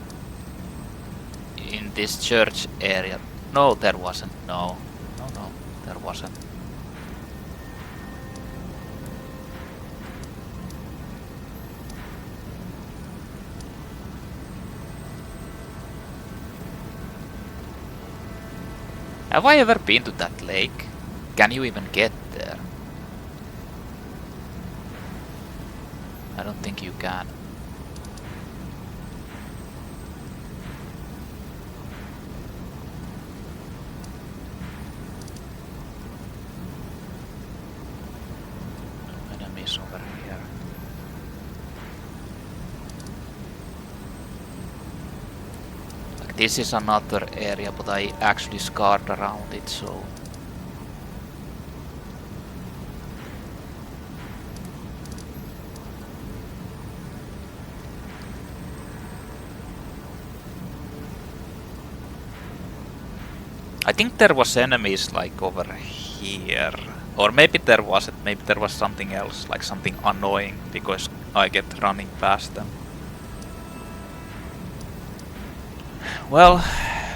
in this church area. No, there wasn't. No, there wasn't. Have I ever been to that lake? Can you even get there? I don't think you can. Enemies over here. this is another area, but I actually scarred around it, so... I think there was enemies like over here. Or maybe there wasn't, maybe there was something else, like something annoying, because I get running past them. Well,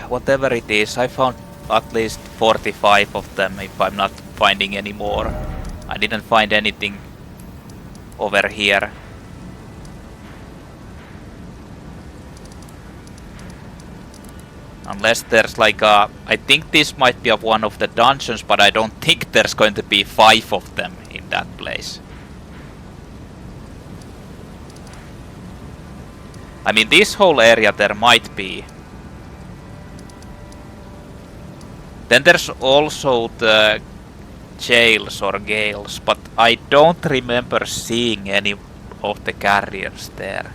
whatever it is, I found at least 45 of them if I'm not finding any more. I didn't find anything over here. Unless there's like a... I think this might be one of the dungeons, but I don't think there's going to be 5 of them in that place. I mean, this whole area there might be. Then there's also the jails or gales, but I don't remember seeing any of the carriers there.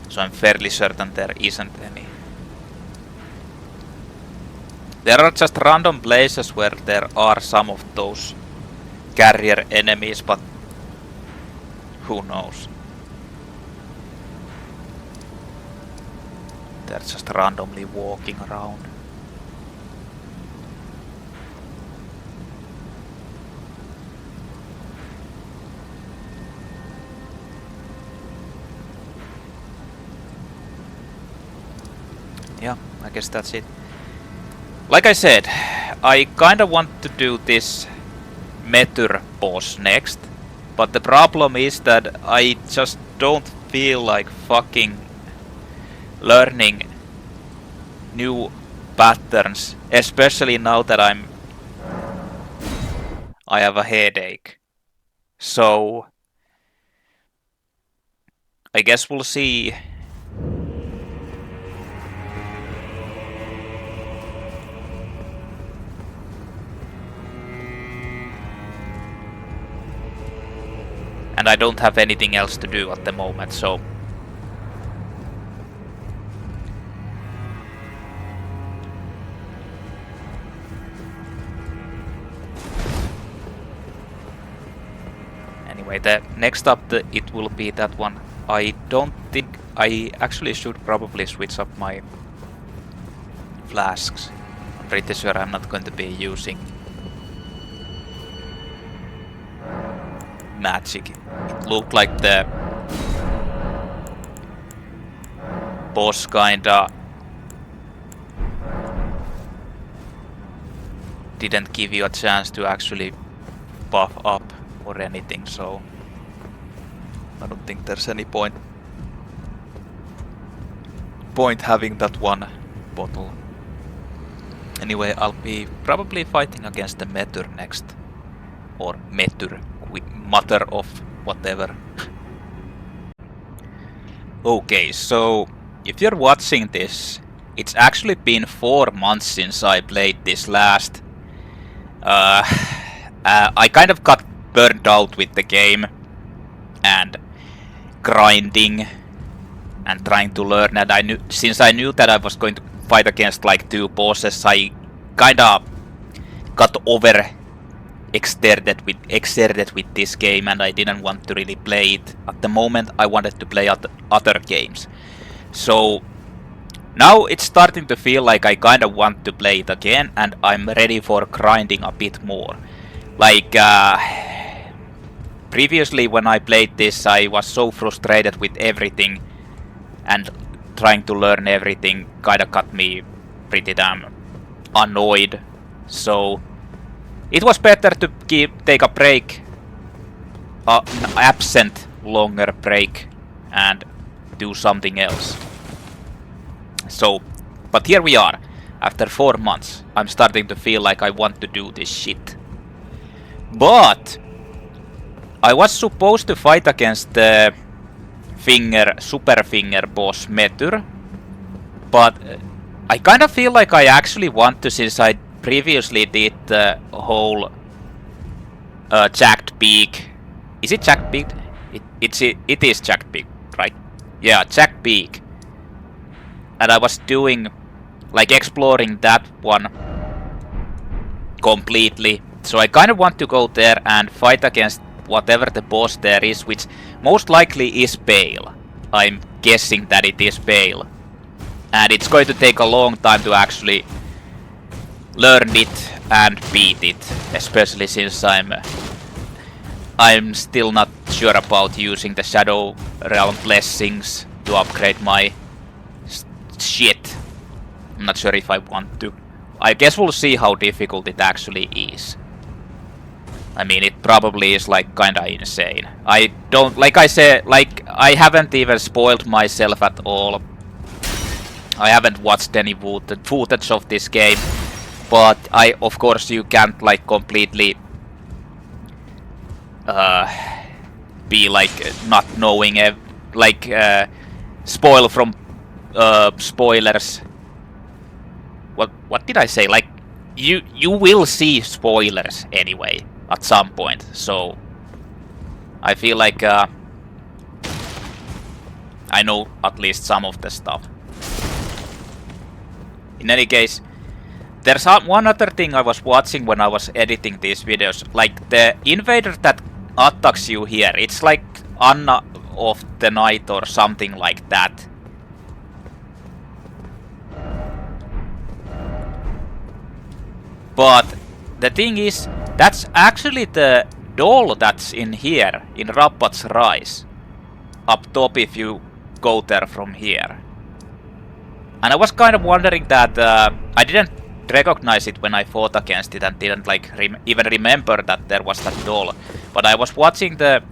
So I'm fairly certain there isn't any. There are just random places where there are some of those carrier enemies, but who knows? They're just randomly walking around. Yeah, I guess that's it. Like I said, I kinda want to do this Metyr boss next, but the problem is that I just don't feel like fucking learning new patterns, especially now that I have a headache. So I guess we'll see. And I don't have anything else to do at the moment, so... Anyway, the next up it will be that one. I don't think... I actually should probably switch up my flasks. I'm pretty sure I'm not going to be using magic. It looked like the boss kinda didn't give you a chance to actually buff up or anything, so I don't think there's any point having that one bottle. Anyway, I'll be probably fighting against the Metyr next. Or Metyr. Matter of whatever. Okay, so if you're watching this, it's actually been 4 months since I played this last. I kind of got burned out with the game and grinding and trying to learn, and since I knew that I was going to fight against like 2 bosses, I kinda got exerted with this game, and I didn't want to really play it. At the moment I wanted to play other games. So now it's starting to feel like I kinda want to play it again, and I'm ready for grinding a bit more. Like previously when I played this, I was so frustrated with everything, and trying to learn everything kinda got me pretty damn annoyed. So it was better to take a break, absent longer break, and do something else. So, but here we are, after 4 months. I'm starting to feel like I want to do this shit. But I was supposed to fight against the super finger boss Metyr, but I kind of feel like I actually want to, since I previously did the whole Jagged Peak. Is it Jagged Peak? It is Jagged Peak, right? Yeah, Jagged Peak. And I was doing, like, exploring that one completely. So I kind of want to go there and fight against whatever the boss there is, which most likely is Bayle. I'm guessing that it is Bayle. And it's going to take a long time to actually learn it and beat it, especially since I'm still not sure about using the Shadow Realm blessings to upgrade my shit. I'm not sure if I want to. I guess we'll see how difficult it actually is. I mean, it probably is like kinda insane. I don't, like I said, like I haven't even spoiled myself at all. I haven't watched any footage of this game, but of course, you can't like completely be like not knowing, like spoil from spoilers. What did I say? Like you will see spoilers anyway at some point. So I feel like I know at least some of the stuff. In any case, there's one other thing I was watching when I was editing these videos. Like the invader that attacks you here, it's like Anna of the Night or something like that. But the thing is, that's actually the doll that's in here, in Rapat's Rise. Up top if you go there from here. And I was kind of wondering that I didn't recognize it when I fought against it and didn't like even remember that there was that doll. But I was watching the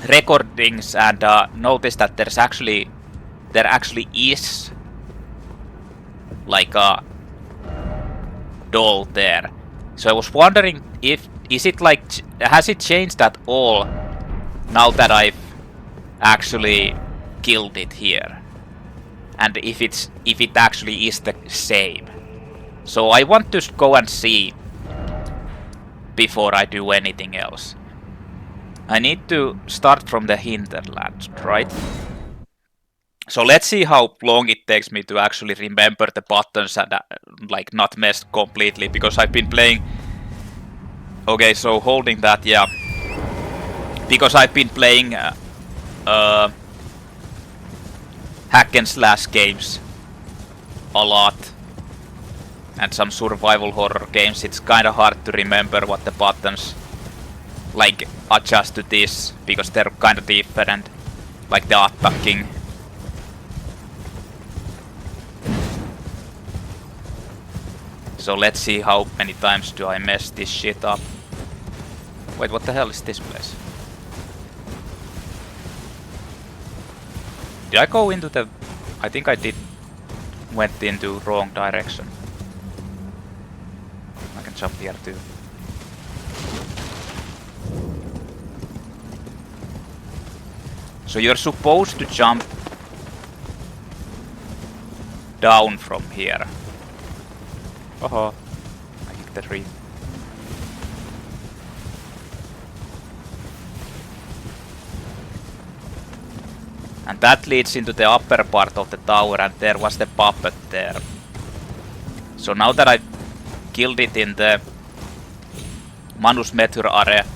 recordings and noticed that there actually is like a doll there. So I was wondering has it changed at all now that I've actually killed it here, and if it actually is the same. So I want to go and see before I do anything else. I need to start from the hinterland, right? So let's see how long it takes me to actually remember the buttons and like not mess completely, because I've been playing. Okay, so holding that, yeah, because I've been playing hack and slash games a lot and some survival horror games. It's kind of hard to remember what the buttons like adjust to this, because they're kind of different, like the attacking. So let's see how many times do I mess this shit up. Wait, what the hell is this place? Did I go into the... I think I did... went into wrong direction. I can jump here too. So you're supposed to jump down from here. Oh, I hit the tree. And that leads into the upper part of the tower, and there was the puppet there. So now that I killed it in the Manus Metyr area,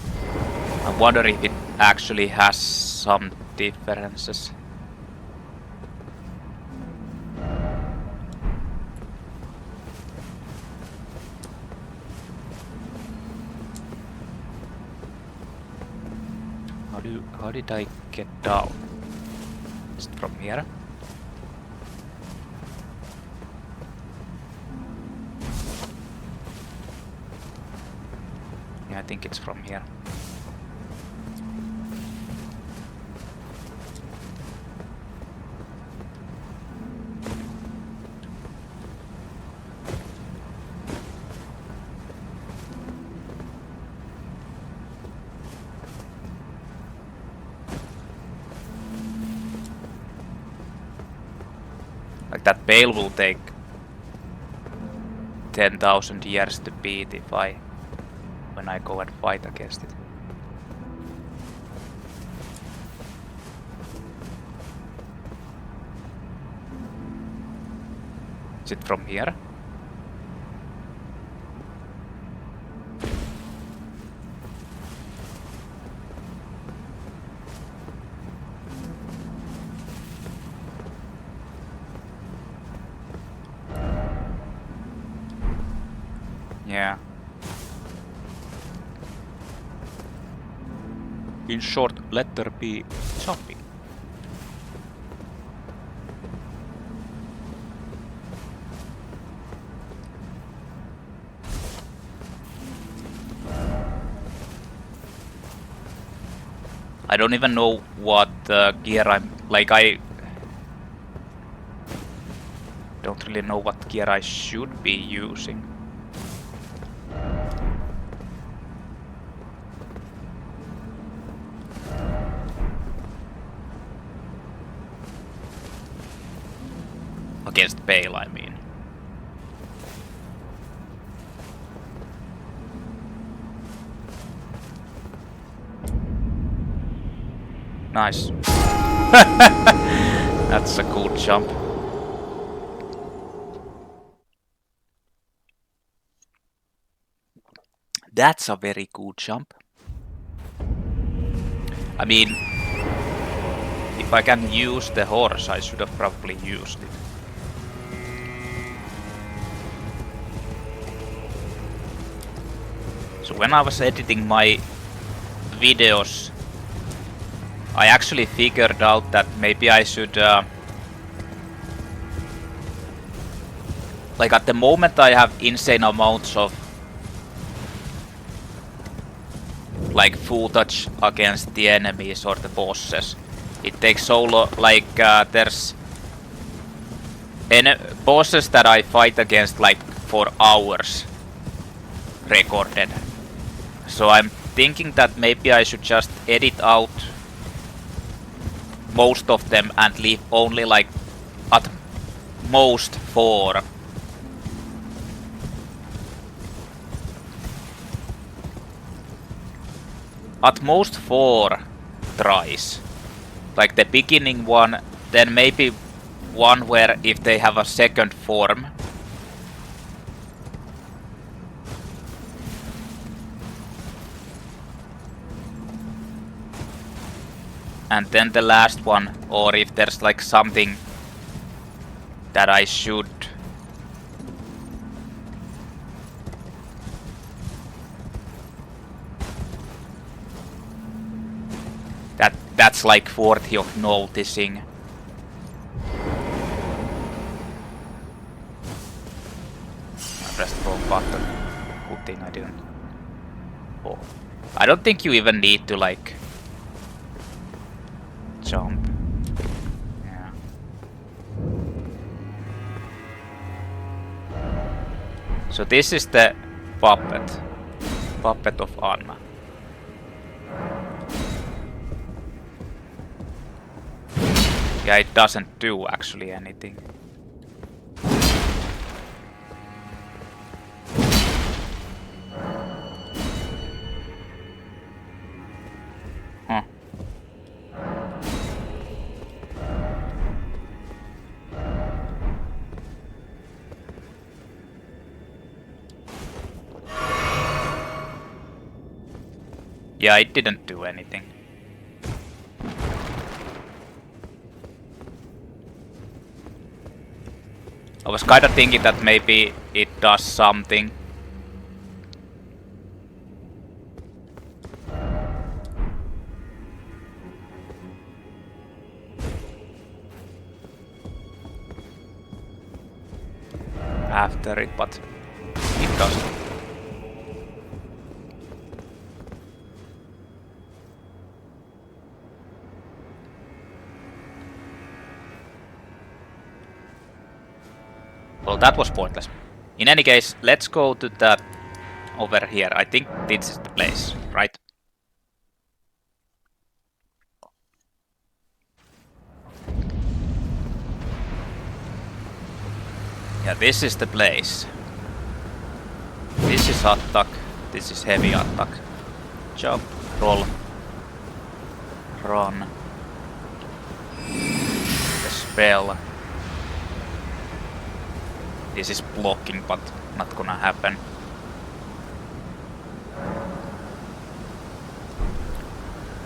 I wonder if it actually has some differences. How did I get down? Is it from here? Yeah, I think it's from here. Like that Bayle will take 10,000 years to beat when I go and fight against it. Is it from here? Yeah. In short, let there be jumping. I don't even know what gear I'm... Like, I don't really know what gear I should be using. Against Bayle, I mean. Nice. That's a good jump. That's a very good jump. I mean, if I can use the horse, I should have probably used it. So when I was editing my videos, I actually figured out that maybe I should... like at the moment I have insane amounts of like footage against the enemies or the bosses. It takes so long, like there's bosses that I fight against like for hours recorded. So I'm thinking that maybe I should just edit out most of them and leave only like at most 4. At most 4 tries. Like the beginning one, then maybe one where if they have a second form. And then the last one, or if there's like something that I should... That's like worthy of noticing. I pressed the wrong button. Good thing I didn't. Oh. I don't think you even need to like... jump. Yeah. So this is the puppet. Puppet of Anna. Yeah, it doesn't do actually anything. Huh. Yeah, it didn't do anything. I was kinda thinking that maybe it does something. After it, but it doesn't. Well, that was pointless. In any case, let's go to that over here. I think this is the place, right? Yeah, this is the place. This is attack. This is heavy attack. Jump, roll, run. The spell. This is blocking, but not gonna happen.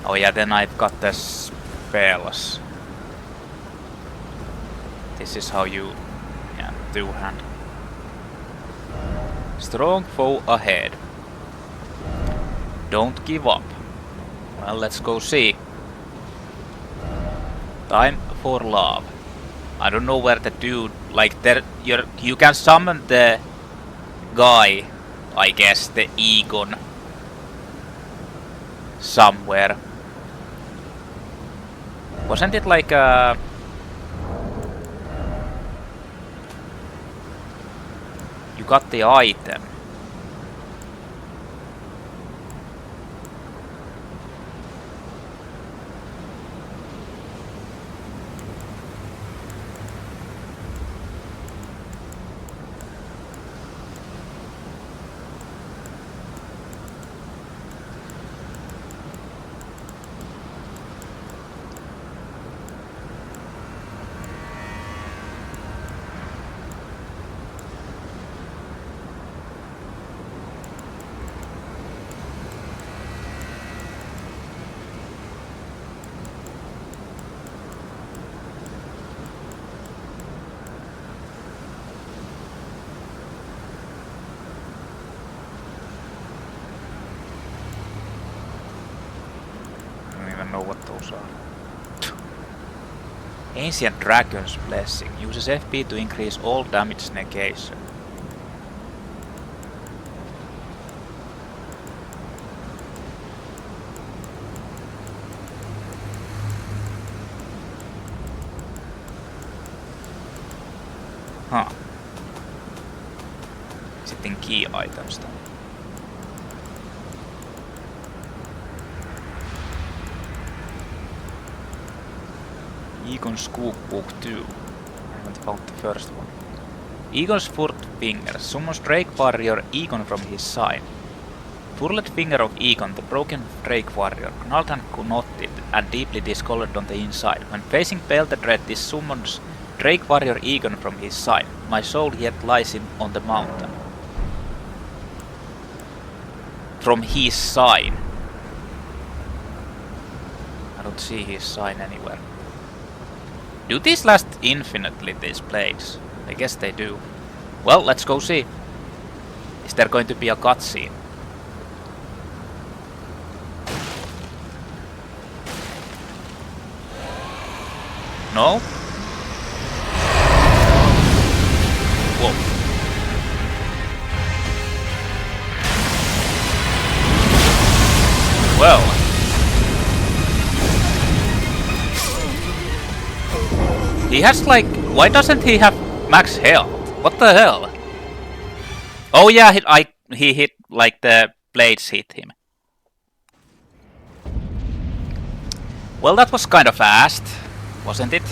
Oh yeah, then I've got the spells. This is how you... yeah, two-hand. Strong foe ahead. Don't give up. Well, let's go see. Time for love. I don't know where the dude... like, there... you can summon the guy, I guess, the Igon, somewhere. Wasn't it like a... you got the item. Know what those are. Ancient Dragon's Blessing uses FP to increase all damage negation. Huh. Sitten key items then. Igon's Cookbook 2. I haven't found the first one. Igon's Fourth Finger summons Drake Warrior Igon from his side. Furled finger of Igon, the broken Drake Warrior, gnarled and knotted and deeply discolored on the inside. When facing Bayle the Dread, this summons Drake Warrior Igon from his side. My soul yet lies on the mountain. From his side. I don't see his sign anywhere. Do these last infinitely, these blades? I guess they do. Well, let's go see. Is there going to be a cutscene? No? Whoa. Well. He has like... why doesn't he have max health? What the hell? Oh yeah, he hit like the blades hit him. Well, that was kind of fast, wasn't it?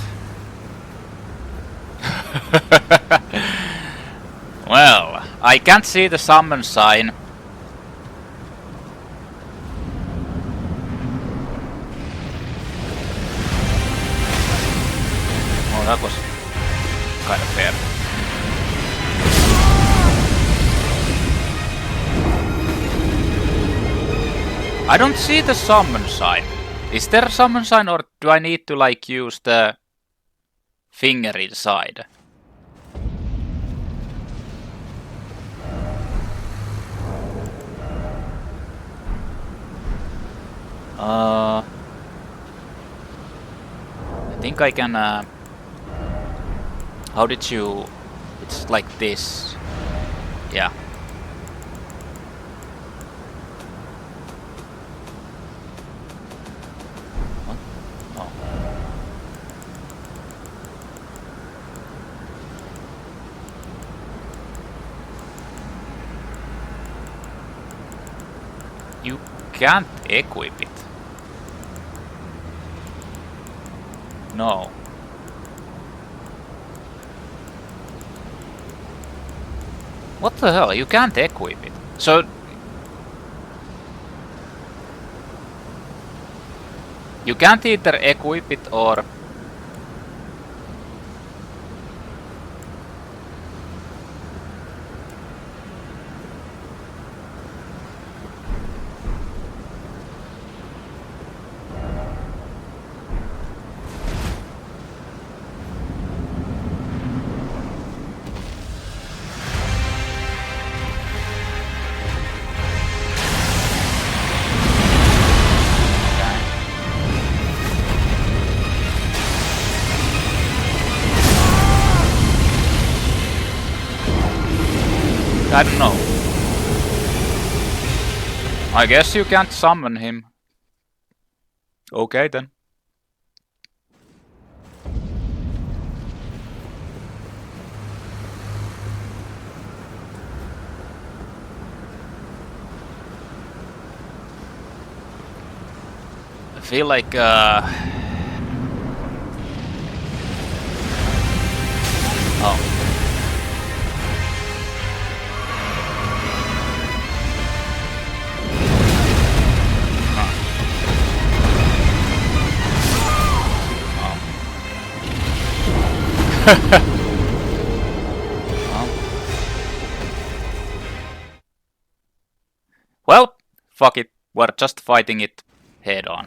Well, I can't see the summon sign. Oh, that was kind of fair. I don't see the summon sign. Is there a summon sign, or do I need to like use the finger inside? I think I can how did you... it's like this. Yeah. What? Oh. You can't equip it. No. What the hell? You can't equip it. So... you can't either equip it or... I don't know. I guess you can't summon him. Okay then. I feel like oh. Well, fuck it. We're just fighting it head on.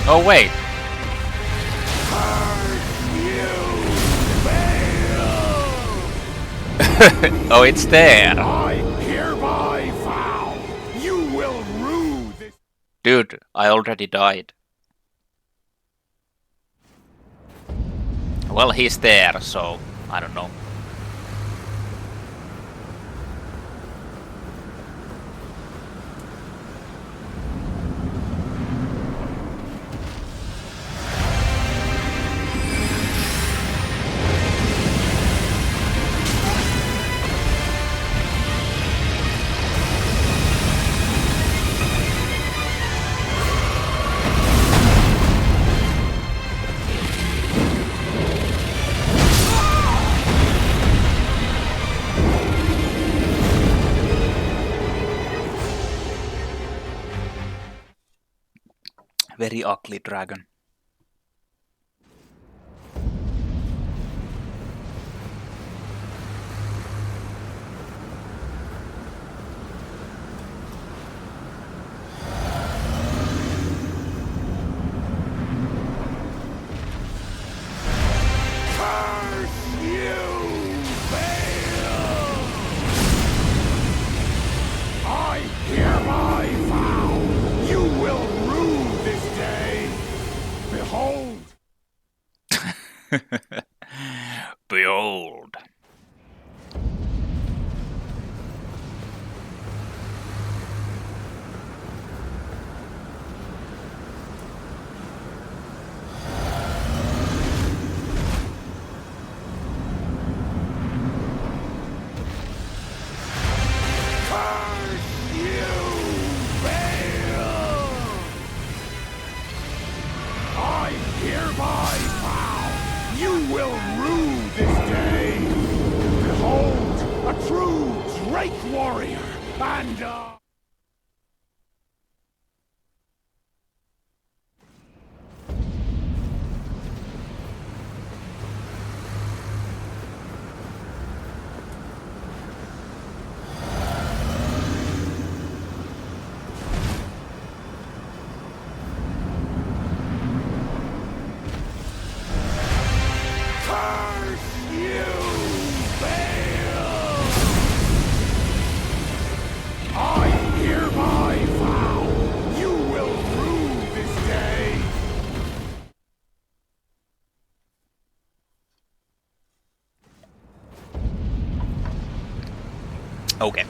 Oh wait. Oh, it's there. I hereby vow you will rue this. Dude, I already died. Well, he's there, so I don't know. Very ugly dragon. Behold. Okay.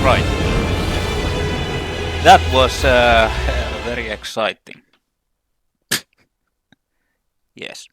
Right. That was very exciting. Yes.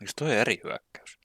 Onko toi eri hyökkäys?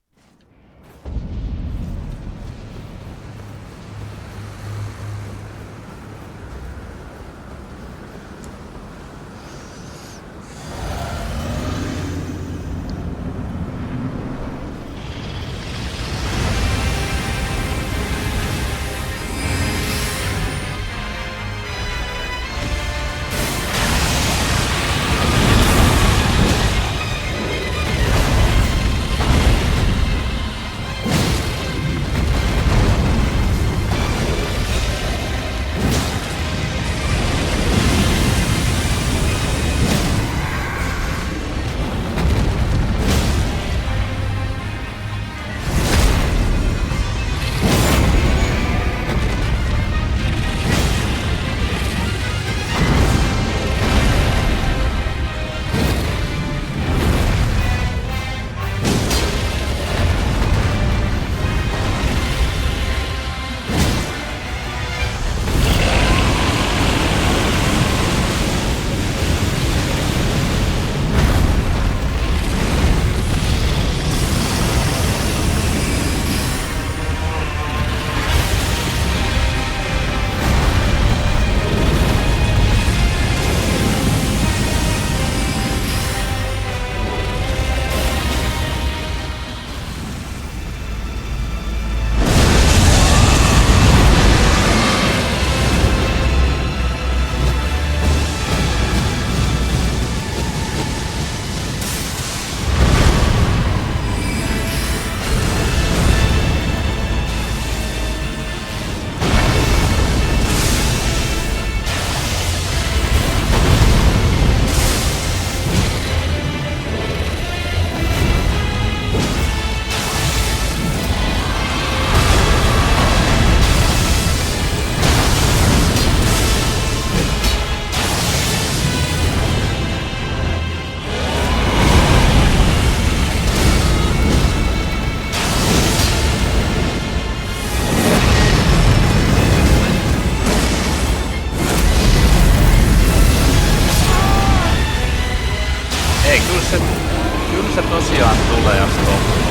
Kyllä se tosiaan tulee ja stoppaa.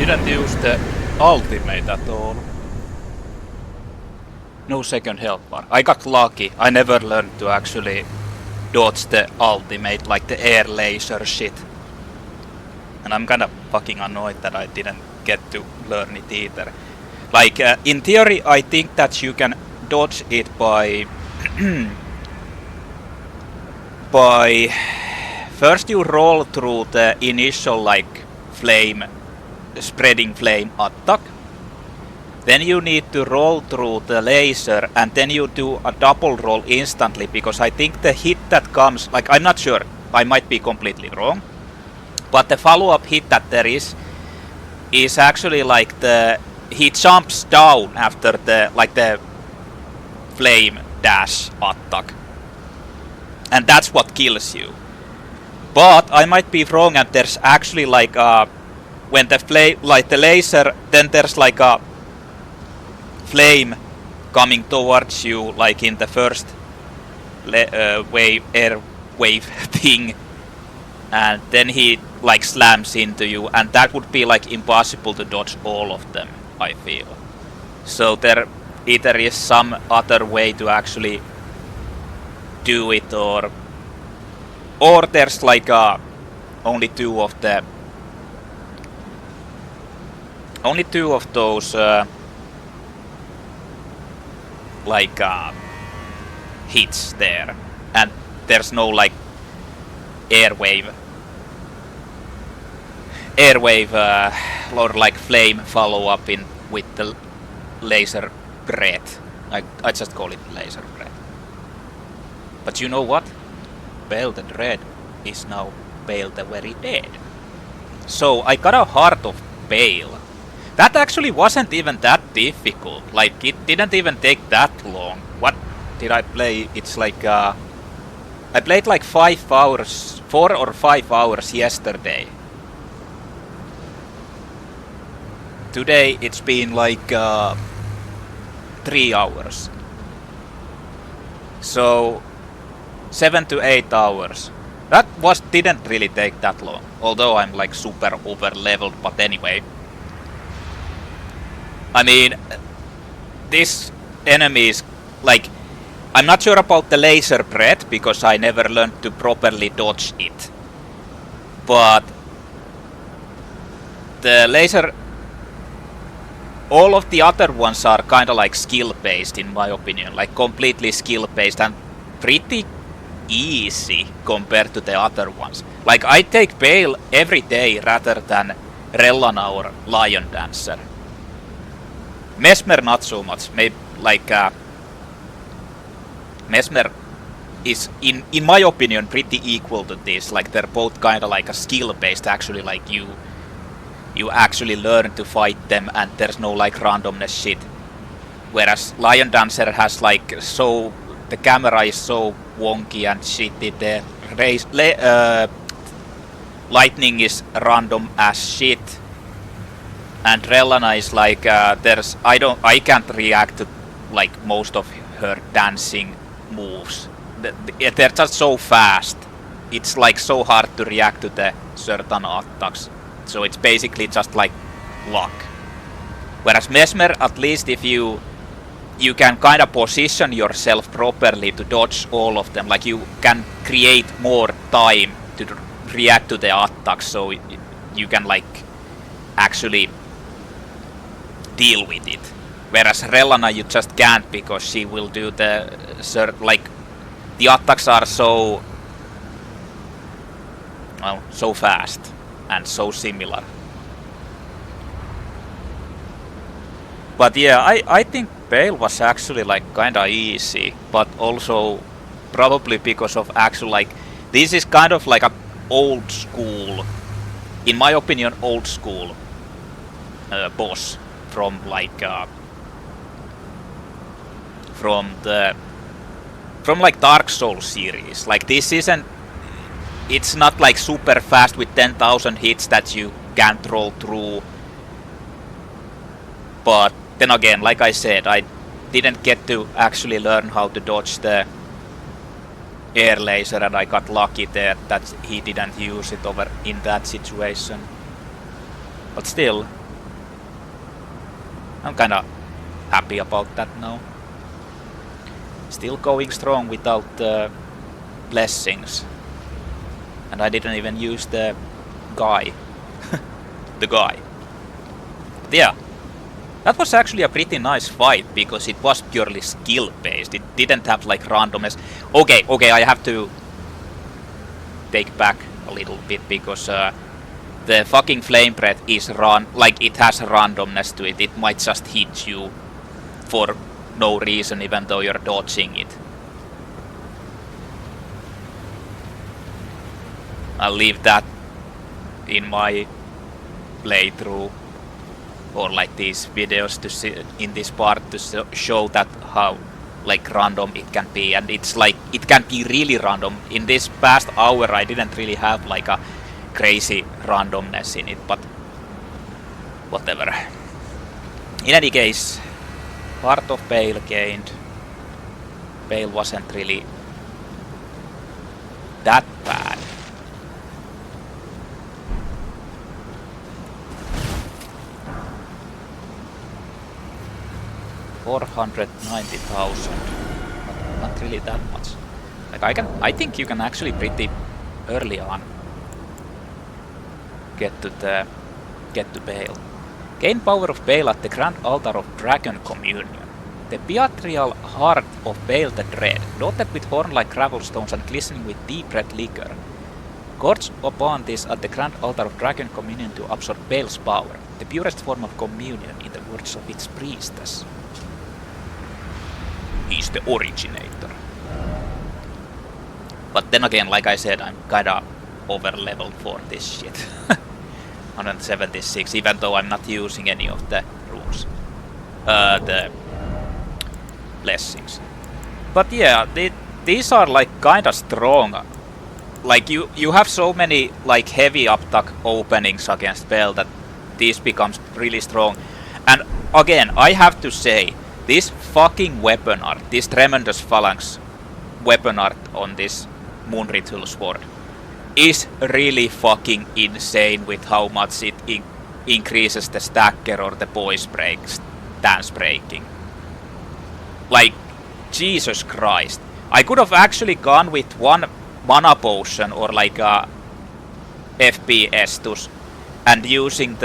Didn't use the ultimate at all. No second health bar. I got lucky. I never learned to actually dodge the ultimate, like the air laser shit. And I'm kinda fucking annoyed that I didn't get to learn it either. Like, in theory, I think that you can dodge it by... by... First you roll through the initial, like, flame... spreading flame attack. Then you need to roll through the laser, and then you do a double roll instantly, because I think the hit that comes... Like, I'm not sure. I might be completely wrong. But the follow-up hit that there is actually like the... He jumps down after the... like the... flame dash attack. And that's what kills you. But I might be wrong, and there's actually like a... When the flame... like the laser... Then there's like a... flame coming towards you, like in the first wave, air wave thing, and then he like slams into you, and that would be like impossible to dodge all of them, I feel. So there either is some other way to actually do it, or there's like only two of those like hits there, and there's no like airwave or like flame follow up in with the laser breath. I just call it laser breath. But you know what? Bayle the Dread is now Bayle the very dead. So I got a Heart of Bayle. That actually wasn't even that difficult. Like, it didn't even take that long. What did I play? It's like, I played like 5 hours, 4 or 5 hours yesterday. Today it's been like 3 hours. So 7 to 8 hours. That didn't really take that long. Although I'm like super over leveled, but anyway. I mean, this enemy is like... I'm not sure about the laser breath, because I never learned to properly dodge it. But... the laser... all of the other ones are kinda like skill-based, in my opinion. Like, completely skill-based and pretty easy compared to the other ones. Like, I take Bayle every day rather than Relana or Lion Dancer. Mesmer not so much. Maybe like Mesmer is in my opinion pretty equal to this. Like, they're both kind of like a skill based. Actually, like you actually learn to fight them, and there's no like randomness shit. Whereas Lion Dancer has like so the camera is so wonky and shitty. The lightning is random as shit. And Relana is like I can't react to like most of her dancing moves. They're just so fast. It's like so hard to react to the certain attacks. So it's basically just like luck. Whereas Mesmer, at least if you can kind of position yourself properly to dodge all of them, like you can create more time to react to the attacks, so you can like actually deal with it. Whereas Relana you just can't, because she will do the like the attacks are so so fast and so similar. But yeah, I think Bayle was actually like kinda easy, but also probably because of actual like this is kind of like a old school, in my opinion, old school boss from like from like Dark Souls series. Like this isn't, it's not like super fast with 10,000 hits that you can't roll through. But then again, like I said, I didn't get to actually learn how to dodge the air laser, and I got lucky there that he didn't use it over in that situation. But still, I'm kinda happy about that now. Still going strong without blessings. And I didn't even use the guy. The guy. But yeah. That was actually a pretty nice fight, because it was purely skill based. It didn't have like randomness. Okay, I have to take back a little bit, because the fucking flame breath is like it has randomness to it. It might just hit you for no reason, even though you're dodging it. I'll leave that in my playthrough, or like these videos to see in this part, to show that how like random it can be. And it's like it can be really random. In this past hour I didn't really have like a crazy randomness in it, but whatever. In any case, part of Bayle gained. Bayle wasn't really that bad. $490,000. Not really that much. Like I think you can actually pretty early on get to Bayle. Gain power of Bayle at the Grand Altar of Dragon Communion. The Beatrial Heart of Bayle the Dread, dotted with horn-like gravel stones and glistening with deep red liquor. Gorge upon this at the Grand Altar of Dragon Communion to absorb Bayle's power, the purest form of communion in the words of its priestess. He's the originator. But then again, like I said, I'm kinda over leveled for this shit. 176, even though I'm not using any of the runes. The blessings. But yeah, these are like kinda strong. Like you have so many like heavy attack openings against Bayle that these becomes really strong. And again, I have to say, this fucking weapon art, this tremendous phalanx weapon art on this Moon Ritual sword is really fucking insane with how much it increases the stacker or the voice break, stance breaking. Like, Jesus Christ. I could have actually gone with one mana potion or like a FPS and using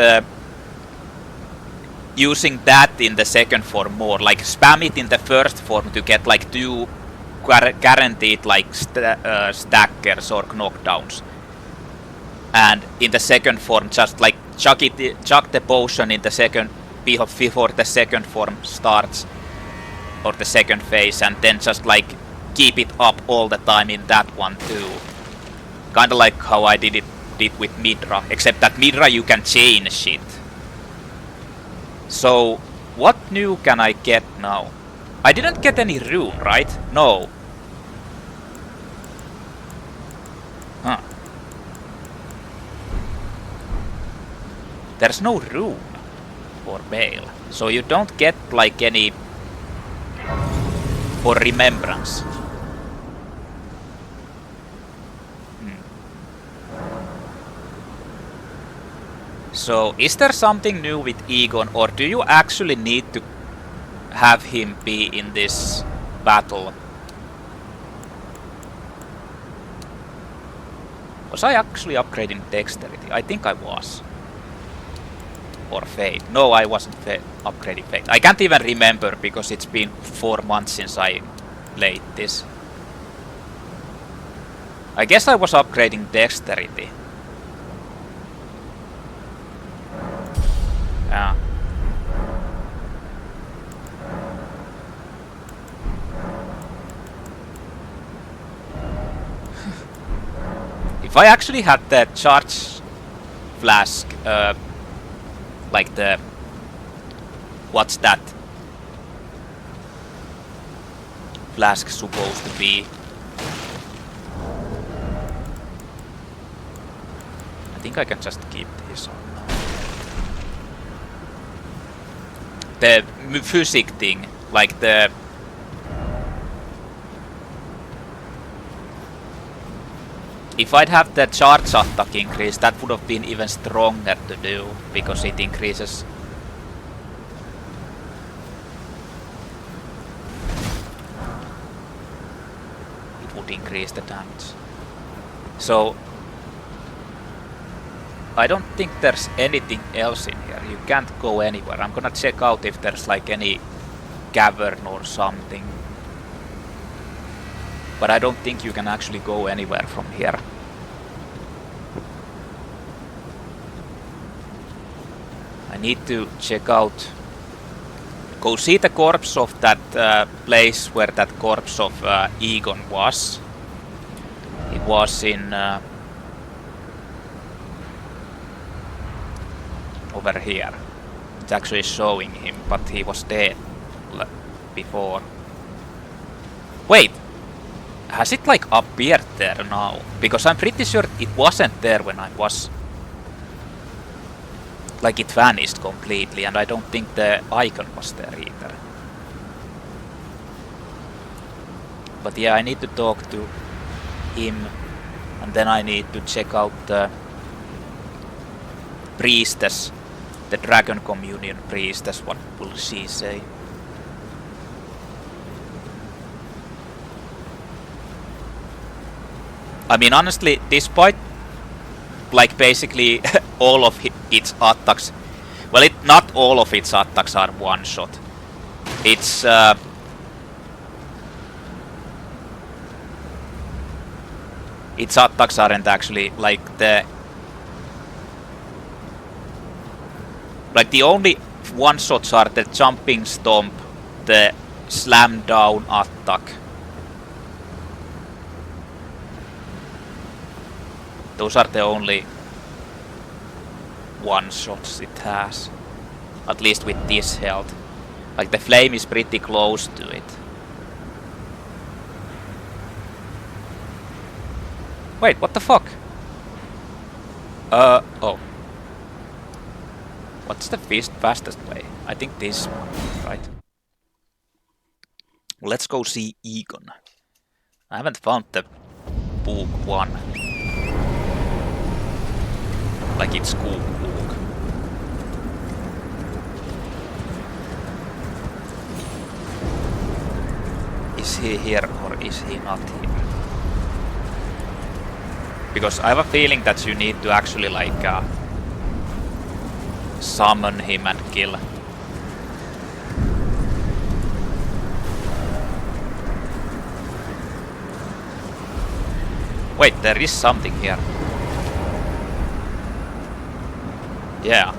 that in the second form more, like spam it in the first form to get like 2 guaranteed like stackers or knockdowns, and in the second form just like chuck the potion in the second before the second form starts, or the second phase, and then just like keep it up all the time in that one too. Kinda like how I did with Metyr, except that Metyr you can chain shit. So, what new can I get now? I didn't get any rune, right? No. Huh. There's no rune for Bayle. So you don't get like any for remembrance. So, is there something new with Igon, or do you actually need to have him be in this battle? Was I actually upgrading dexterity? I think I was. Or fate. No, I wasn't upgrading fate. I can't even remember because it's been 4 months since I played this. I guess I was upgrading dexterity. Yeah. If I actually had the charge flask, like the... What's that flask supposed to be? I think I can just keep this on. The physic thing, like the... If I'd have the charge attack increase, that would have been even stronger to do, because it increases would increase the damage. So I don't think there's anything else in here. You can't go anywhere. I'm gonna check out if there's like any cavern or something. But I don't think you can actually go anywhere from here. I need to check out... Go see the corpse of that place where that corpse of Igon was. It was in... over here. It's actually showing him, but he was dead before. Wait! Has it like appeared there now? Because I'm pretty sure it wasn't there when I was... Like it vanished completely, and I don't think the icon was there either. But yeah, I need to talk to him, and then I need to check out the priestess, the Dragon Communion priestess. What will she say? I mean, honestly, despite like basically all of its attacks, well, not all of its attacks are one shot. It's its attacks aren't actually like the only one shots are the jumping stomp, the slam down attack. Those are the only one shots it has. At least with this health. Like the flame is pretty close to it. Wait, what the fuck? Oh. What's the fastest way? I think this one, right? Let's go see Igon. I haven't found the book one. Like it's cool book. Is he here or is he not here? Because I have a feeling that you need to actually like summon him and kill. Wait, there is something here. Yeah.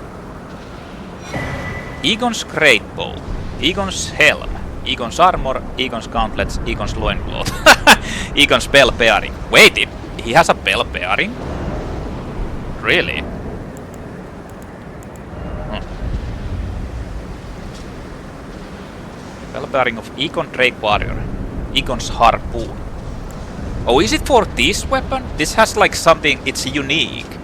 Igon's great bow, Igon's helm, Igon's armor, Igon's gauntlets, Igon's loincloth, Igon's bell bearing. Wait, he has a bell bearing? Really? Bell bearing of Igon Drake Warrior, Igon's harpoon. Oh, is it for this weapon? This has like something, it's unique.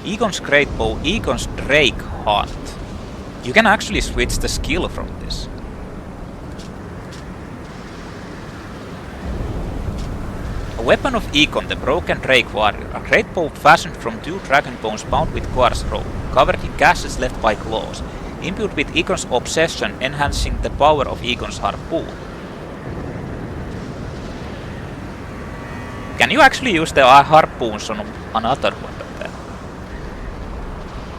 Igon's Great Bow, Igon's Drake Hunt. You can actually switch the skill from this. A weapon of Igon, the Broken Drake Warrior. A great bow fashioned from 2 dragon bones bound with quartz rope, covered in gashes left by claws, imbued with Igon's obsession, enhancing the power of Igon's harpoon. Can you actually use the harpoons on another weapon?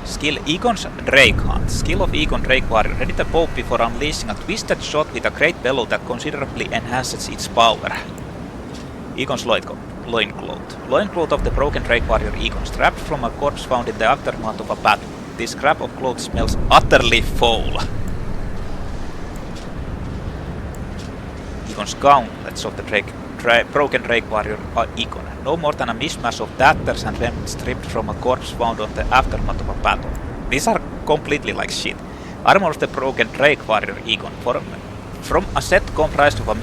Skill Igon's Drake Hunt. Skill of Igon Drake Warrior. Ready the bow before unleashing a twisted shot with a great bellow that considerably enhances its power. Igon's loincloth. Loincloth of the Broken Drake Warrior Igon. Strapped from a corpse found in the aftermath of a battle. This scrap of cloth smells utterly foul. Igon's gauntlets of the Broken Drake Warrior Igon. No more than a mishmash of daggers and weapons stripped from a corpse found on the aftermath of a battle. These are completely like shit. Armor of the Broken Drake Warrior Igon. From a set comprised of a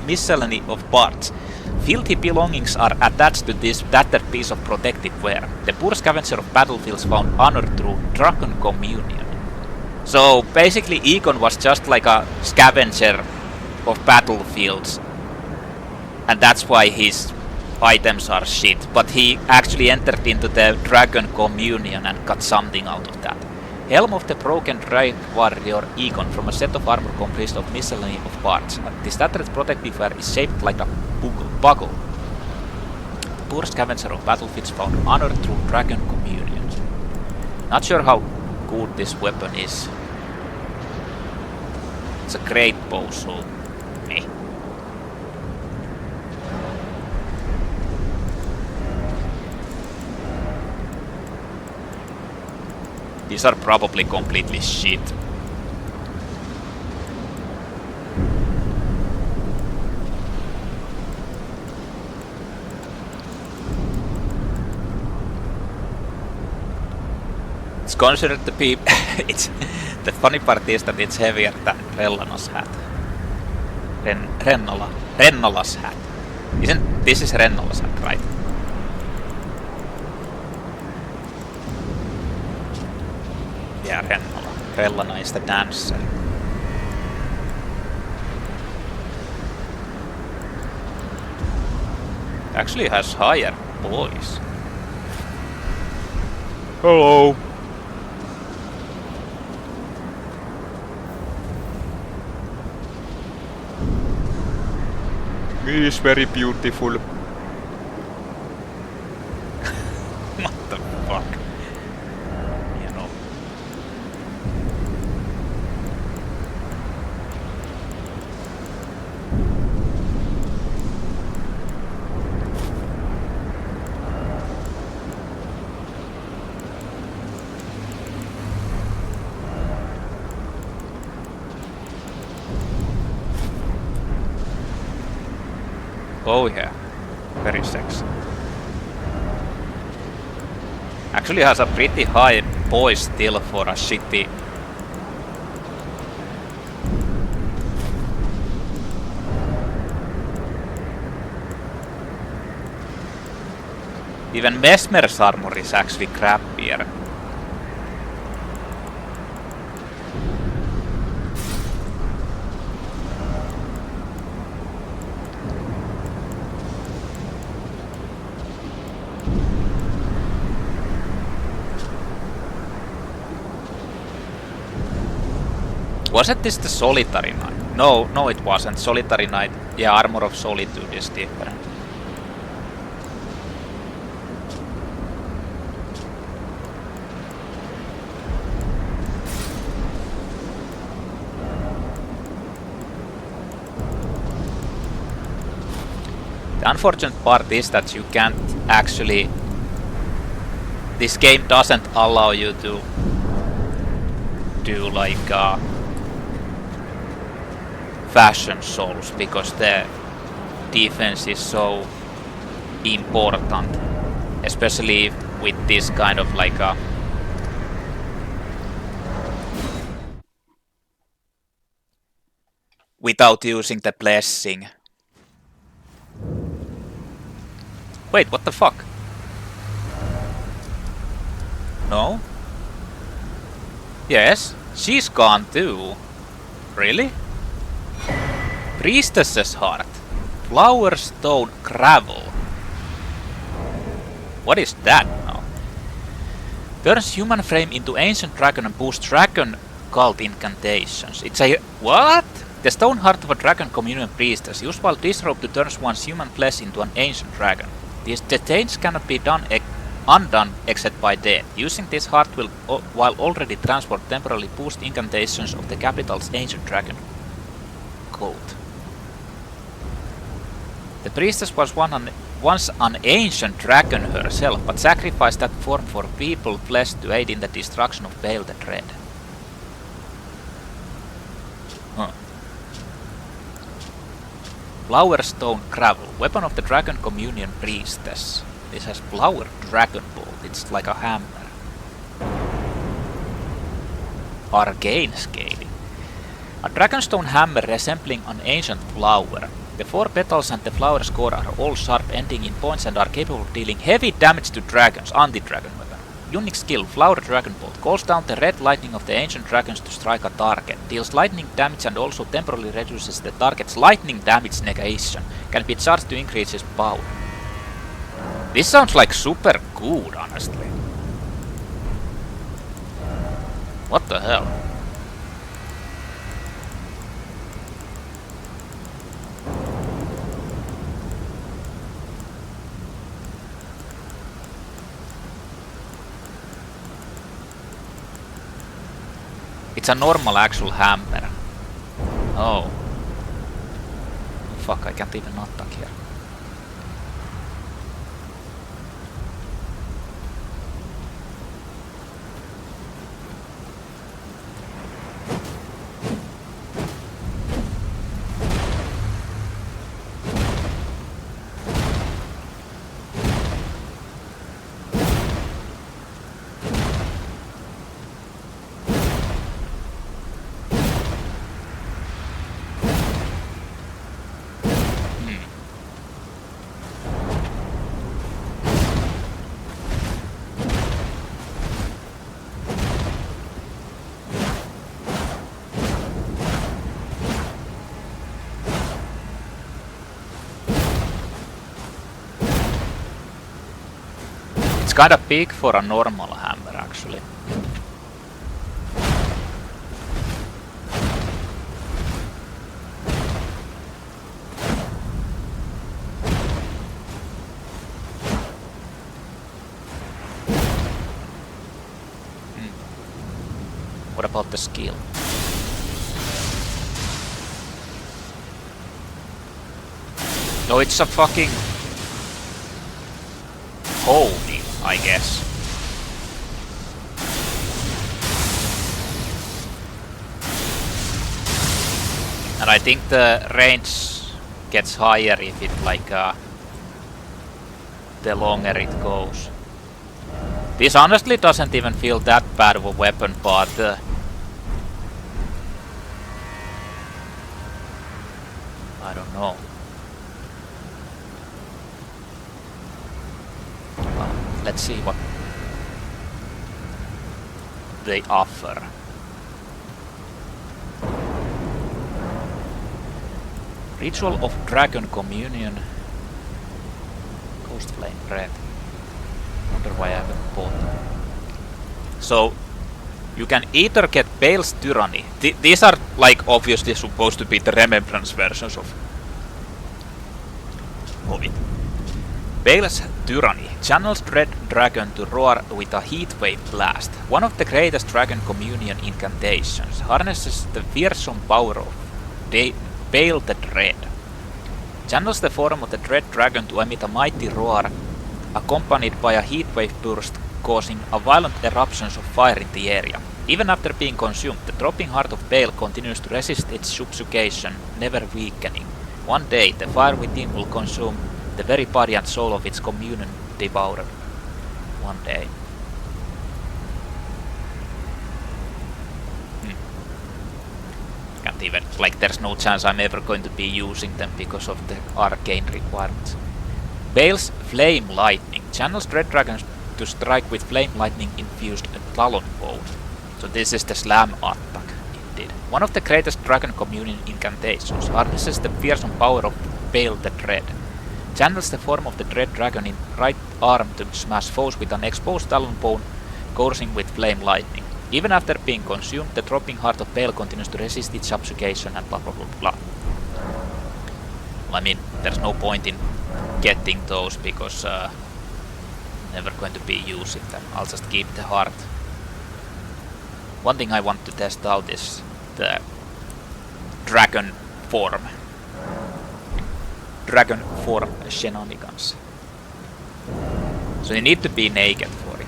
miscellany of parts. Filthy belongings are attached to this tattered piece of protective wear. The poor scavenger of battlefields found honor through Dragon Communion. So basically Igon was just like a scavenger of battlefields. And that's why his items are shit. But he actually entered into the Dragon Communion and got something out of that. Helm of the Broken Drake Warrior Igon from a set of armor comprised of miscellany of parts. The statted protective is shaped like a buckle. Poor scavenger of battlefields found honor through dragon communion. Not sure how good this weapon is. It's a great bow, so meh. These are probably completely shit. It's considered to be... it's the funny part is that it's heavier than Rellana's hat. Rennola's hat. This is Rennola's hat, right? Yeah, Rennola. Rellana is the dancer. Actually has higher voice. Hello. He is very beautiful. What the fuck? You know. Oh yeah, very sexy. Actually has a pretty high voice still for a shitty... Even Mesmer's armor is actually crappier. Wasn't this the Solitary Knight? No, it wasn't. Solitary Knight, yeah, Armor of Solitude is different. The unfortunate part is that you can't actually... This game doesn't allow you to do like fashion souls because the defense is so important, especially with this kind of like a without using the blessing. Wait, what the fuck? No? Yes, she's gone too. Really? Priestess's heart. Flower stone gravel. What is that now? Turns human frame into ancient dragon and boosts dragon cult incantations. It's a... What? The stone heart of a dragon communion priestess, used while disrobed to turn one's human flesh into an ancient dragon. The change cannot be undone except by death. Using this heart will, while already transformed, temporarily boost incantations of the capital's ancient dragon cult. The priestess was once an ancient dragon herself, but sacrificed that form for people flesh to aid in the destruction of Bayle the Dread. Huh. Flower stone gravel, weapon of the dragon communion priestess. This has flower dragon bolt, it's like a hammer. Arcane scaling. A dragonstone hammer resembling an ancient flower. The 4 petals and the flower's core are all sharp, ending in points, and are capable of dealing heavy damage to dragons. Anti-dragon weapon. Unique skill, Flower Dragon Bolt. Calls down the red lightning of the ancient dragons to strike a target. Deals lightning damage and also temporarily reduces the target's lightning damage negation. Can be charged to increase its power. This sounds like super good, honestly. What the hell? It's a normal actual hammer. Oh. Fuck, I can't even attack here. It's kinda big for a normal hammer, actually. What about the skill? No, it's a fucking pony, I guess. And I think the range gets higher if it like the longer it goes. This honestly doesn't even feel that bad of a weapon, but I don't know. Well, let's see what they offer. Ritual of Dragon Communion. Ghost Flame Breath. Wonder why I haven't bought them. So you can either get Bayle's Tyranny. These are like obviously supposed to be the remembrance versions of it. Bayle's Tyranny channels Dread Dragon to roar with a heatwave blast. One of the greatest Dragon Communion incantations, harnesses the fearsome power of Bayle the Dread. Channels the form of the Dread Dragon to emit a mighty roar, accompanied by a heatwave burst, causing a violent eruptions of fire in the area. Even after being consumed, the dropping heart of Bayle continues to resist its subjugation, never weakening. One day, the fire within will consume the very body and soul of its communion devourer. One day. Can't even, like, there's no chance I'm ever going to be using them because of the arcane requirements. Bayle's Flame Lightning channels Dread Dragons to strike with Flame Lightning infused Talon Bow. So this is the slam attack, indeed. One of the greatest Dragon Communion incantations, harnesses the fearsome power of Bayle the Dread. Channels the form of the Dread Dragon in right arm to smash foes with an exposed Talon Bone, coursing with Flame Lightning. Even after being consumed, the dropping heart of Bayle continues to resist its subjugation and blah blah blah blah. Well, I mean, there's no point in getting those because never going to be using them. I'll just keep the heart. One thing I want to test out is the dragon form. Dragon form shenanigans. So you need to be naked for it.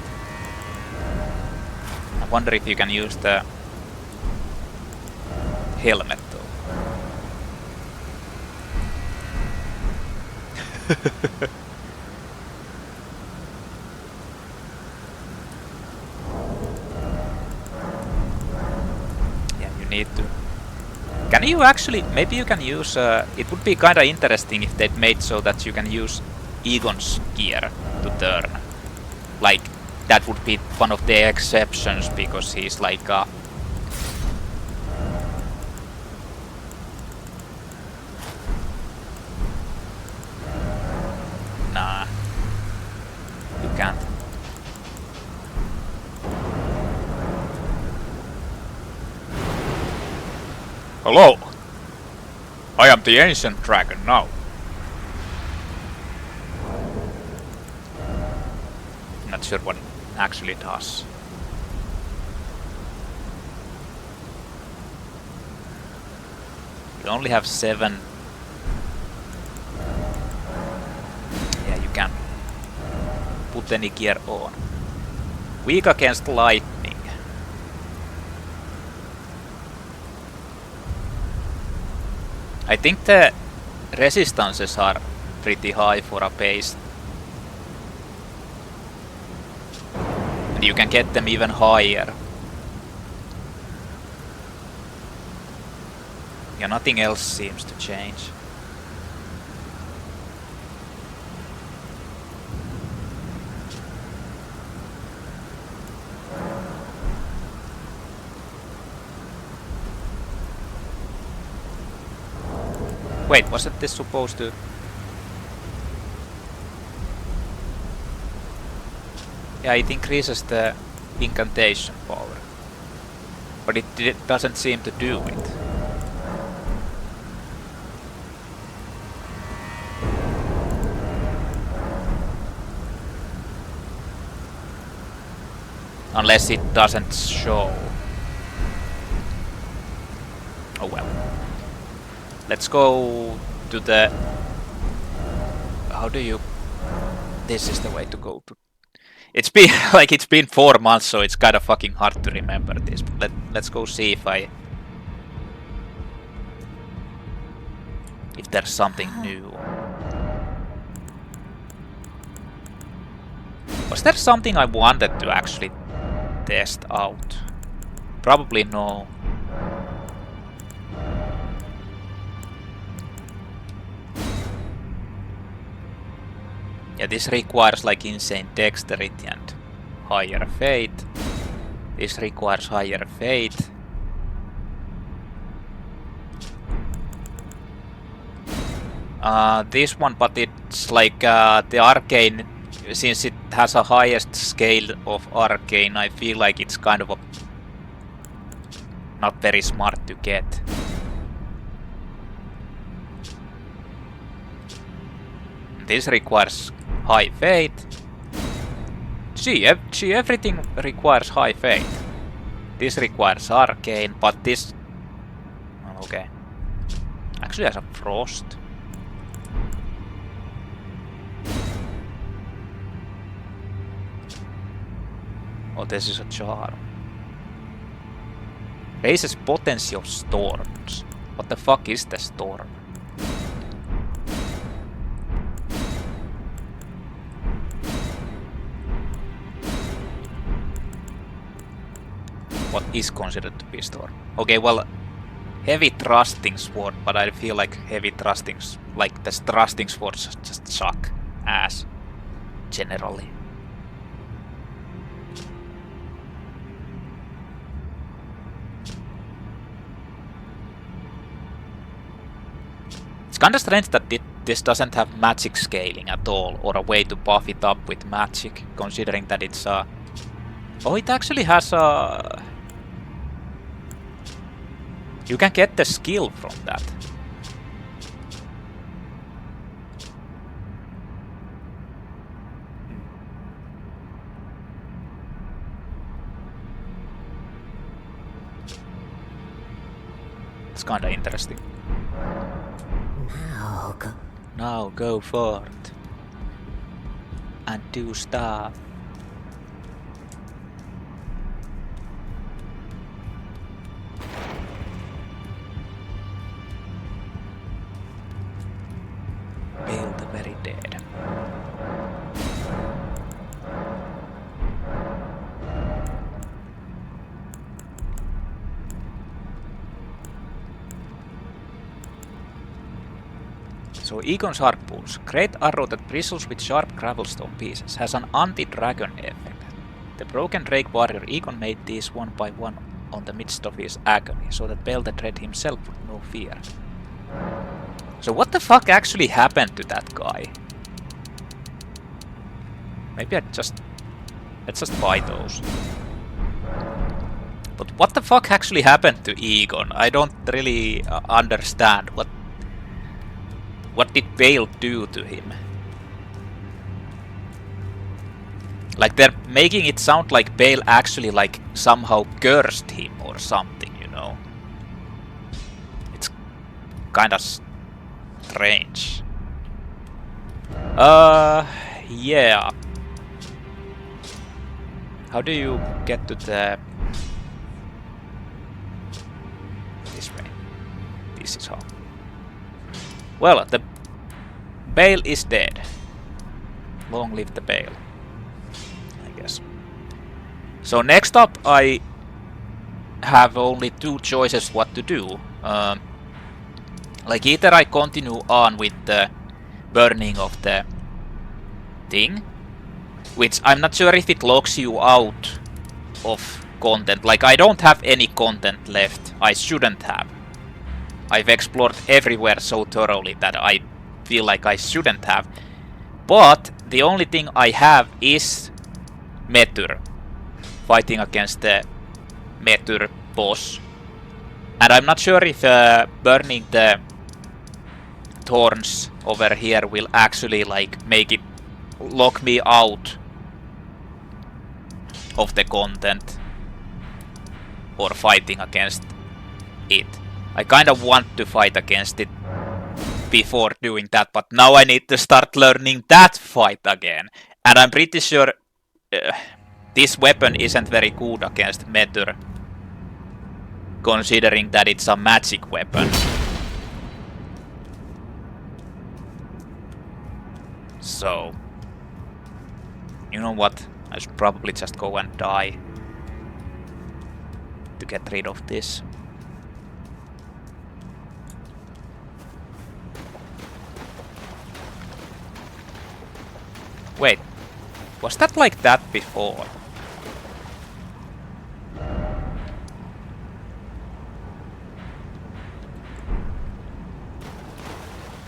I wonder if you can use the helmet though. Yeah, you need to. Can you actually, maybe you can use, it would be kinda interesting if they'd made so that you can use Igon's gear to turn. Like, that would be one of the exceptions because he's like a... Nah. You can't. Hello! I am the Ancient Dragon now. Not sure what it actually does. You only have 7. Yeah, you can put any gear on. Weak against lightning. I think the resistances are pretty high for a base. And you can get them even higher. Yeah, nothing else seems to change. Wait, wasn't this supposed to... Yeah, it increases the incantation power. But it doesn't seem to do it. Unless it doesn't show. Oh well. Let's go to the... How do you... This is the way to go to... It's been like it's been 4 months, so it's kind of fucking hard to remember this. But let's go see if there's something new. Was there something I wanted to actually test out? Probably no. Yeah, this requires like insane dexterity and higher fate. This requires higher fate. This one, but it's like the arcane, since it has a highest scale of arcane, I feel like it's kind of a not very smart to get. This requires high fate. See, everything requires high fate. This requires arcane, but this... Okay. Actually has a frost. Oh, this is a charm. Raises potency of storms. What the fuck is the storm? What is considered to be storm? Okay, well, heavy thrusting sword, but I feel like heavy thrusting, like the thrusting swords just suck ass, generally. It's kinda strange that this doesn't have magic scaling at all, or a way to buff it up with magic, considering that it's a... Oh, it actually has a... You can get the skill from that. It's kinda interesting. Now go forth and do stuff. Bayle the Very Dead. So Igon's harpoons, great arrow that bristles with sharp gravelstone pieces, has an anti-dragon effect. The broken drake warrior Igon made these one by one on the midst of his agony, so that Bayle the Dread himself would know fear. So what the fuck actually happened to that guy? Maybe let's just buy those. But what the fuck actually happened to Igon? I don't really understand. What did Bayle do to him? Like, they're making it sound like Bayle actually, like, somehow cursed him or something, you know? It's kinda strange. Yeah. How do you get to the... This way. This is how. Well, the Bayle is dead. Long live the Bayle. I guess. So next up, I have only two choices what to do. Like, either I continue on with the burning of the thing, which I'm not sure if it locks you out of content. Like, I don't have any content left. I shouldn't have. I've explored everywhere so thoroughly that I feel like I shouldn't have. But the only thing I have is Metyr, fighting against the Metyr boss. And I'm not sure if burning the thorns over here will actually, like, make it lock me out of the content or fighting against it. I kind of want to fight against it before doing that, but now I need to start learning that fight again. And I'm pretty sure this weapon isn't very good against Metyr, considering that it's a magic weapon. So, you know what? I should probably just go and die to get rid of this. Wait, was that like that before?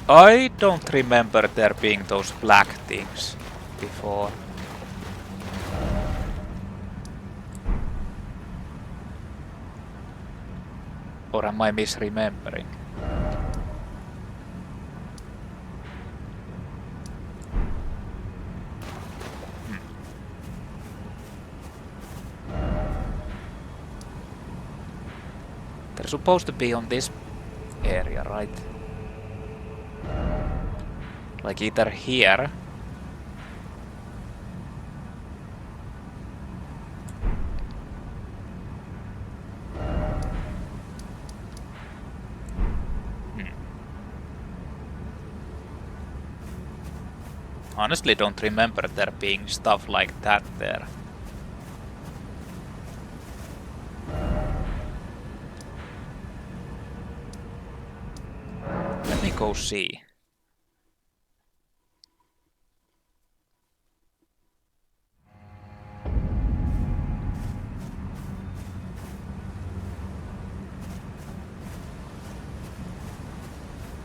I don't remember there being those black things before. Or am I misremembering? They're supposed to be on this area, right? Like either here. Honestly, don't remember there being stuff like that there. Let me go see.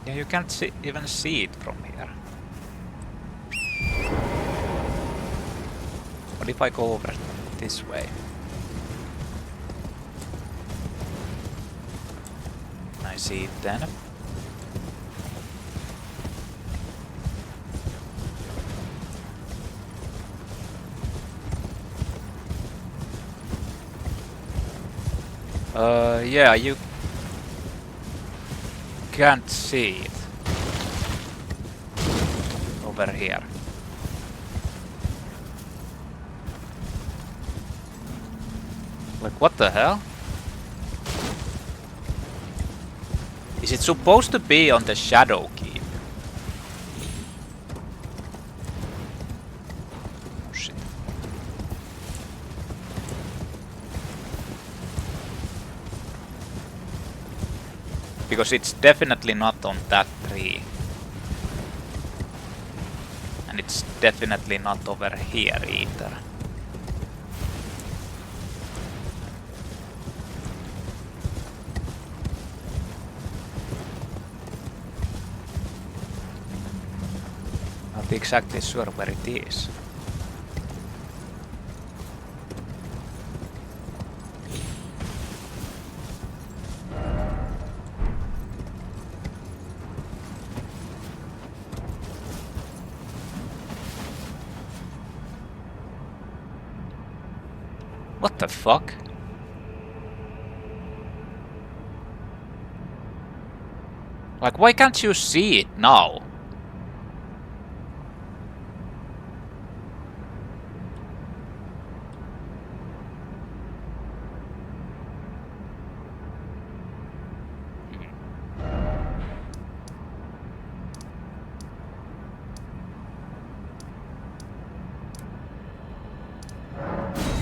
Yeah, you can't even see it from here. What if I go over this way? I see it then. Yeah, you can't see it over here. Like, what the hell? Is it supposed to be on the Shadow Keep? Oh shit. Because it's definitely not on that tree. And it's definitely not over here either. Not exactly sure where it is. What the fuck? Like, why can't you see it now?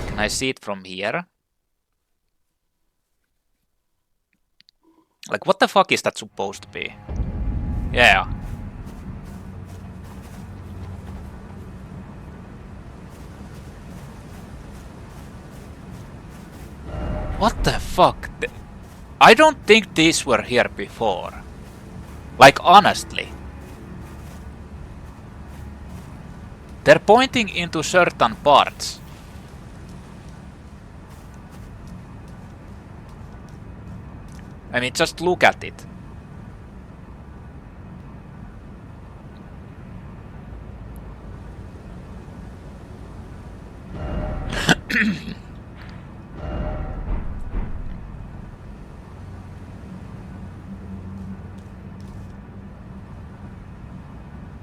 Can I see it from here? Like, what the fuck is that supposed to be? Yeah. What the fuck? I don't think these were here before. Like, honestly. They're pointing into certain parts. I mean, just look at it.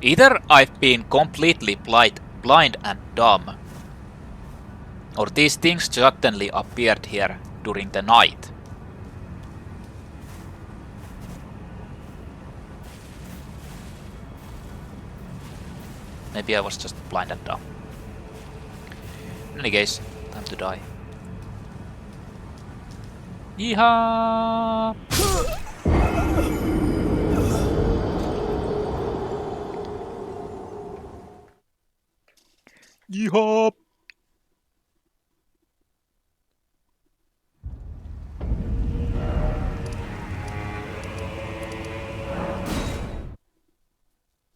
Either I've been completely blind and dumb, or these things suddenly appeared here during the night. Maybe I was just blind and dumb. In any case, time to die. Yeehaw! Yeehaw!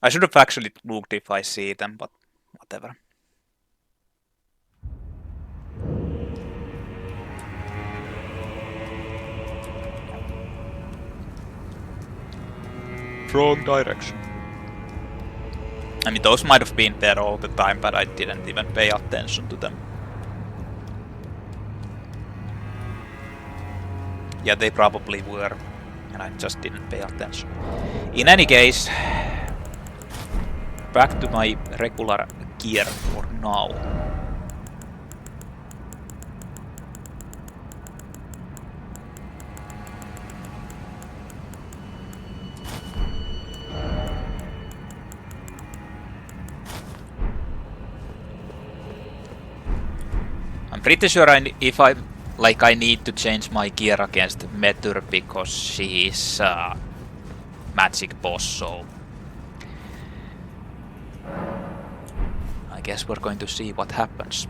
I should have actually looked if I see them, but whatever. Wrong direction. I mean, those might have been there all the time, but I didn't even pay attention to them. Yeah, they probably were, and I just didn't pay attention. In any case, back to my regular gear for now. I'm pretty sure if I need to change my gear against Metyr because she is magic boss, so I guess we're going to see what happens.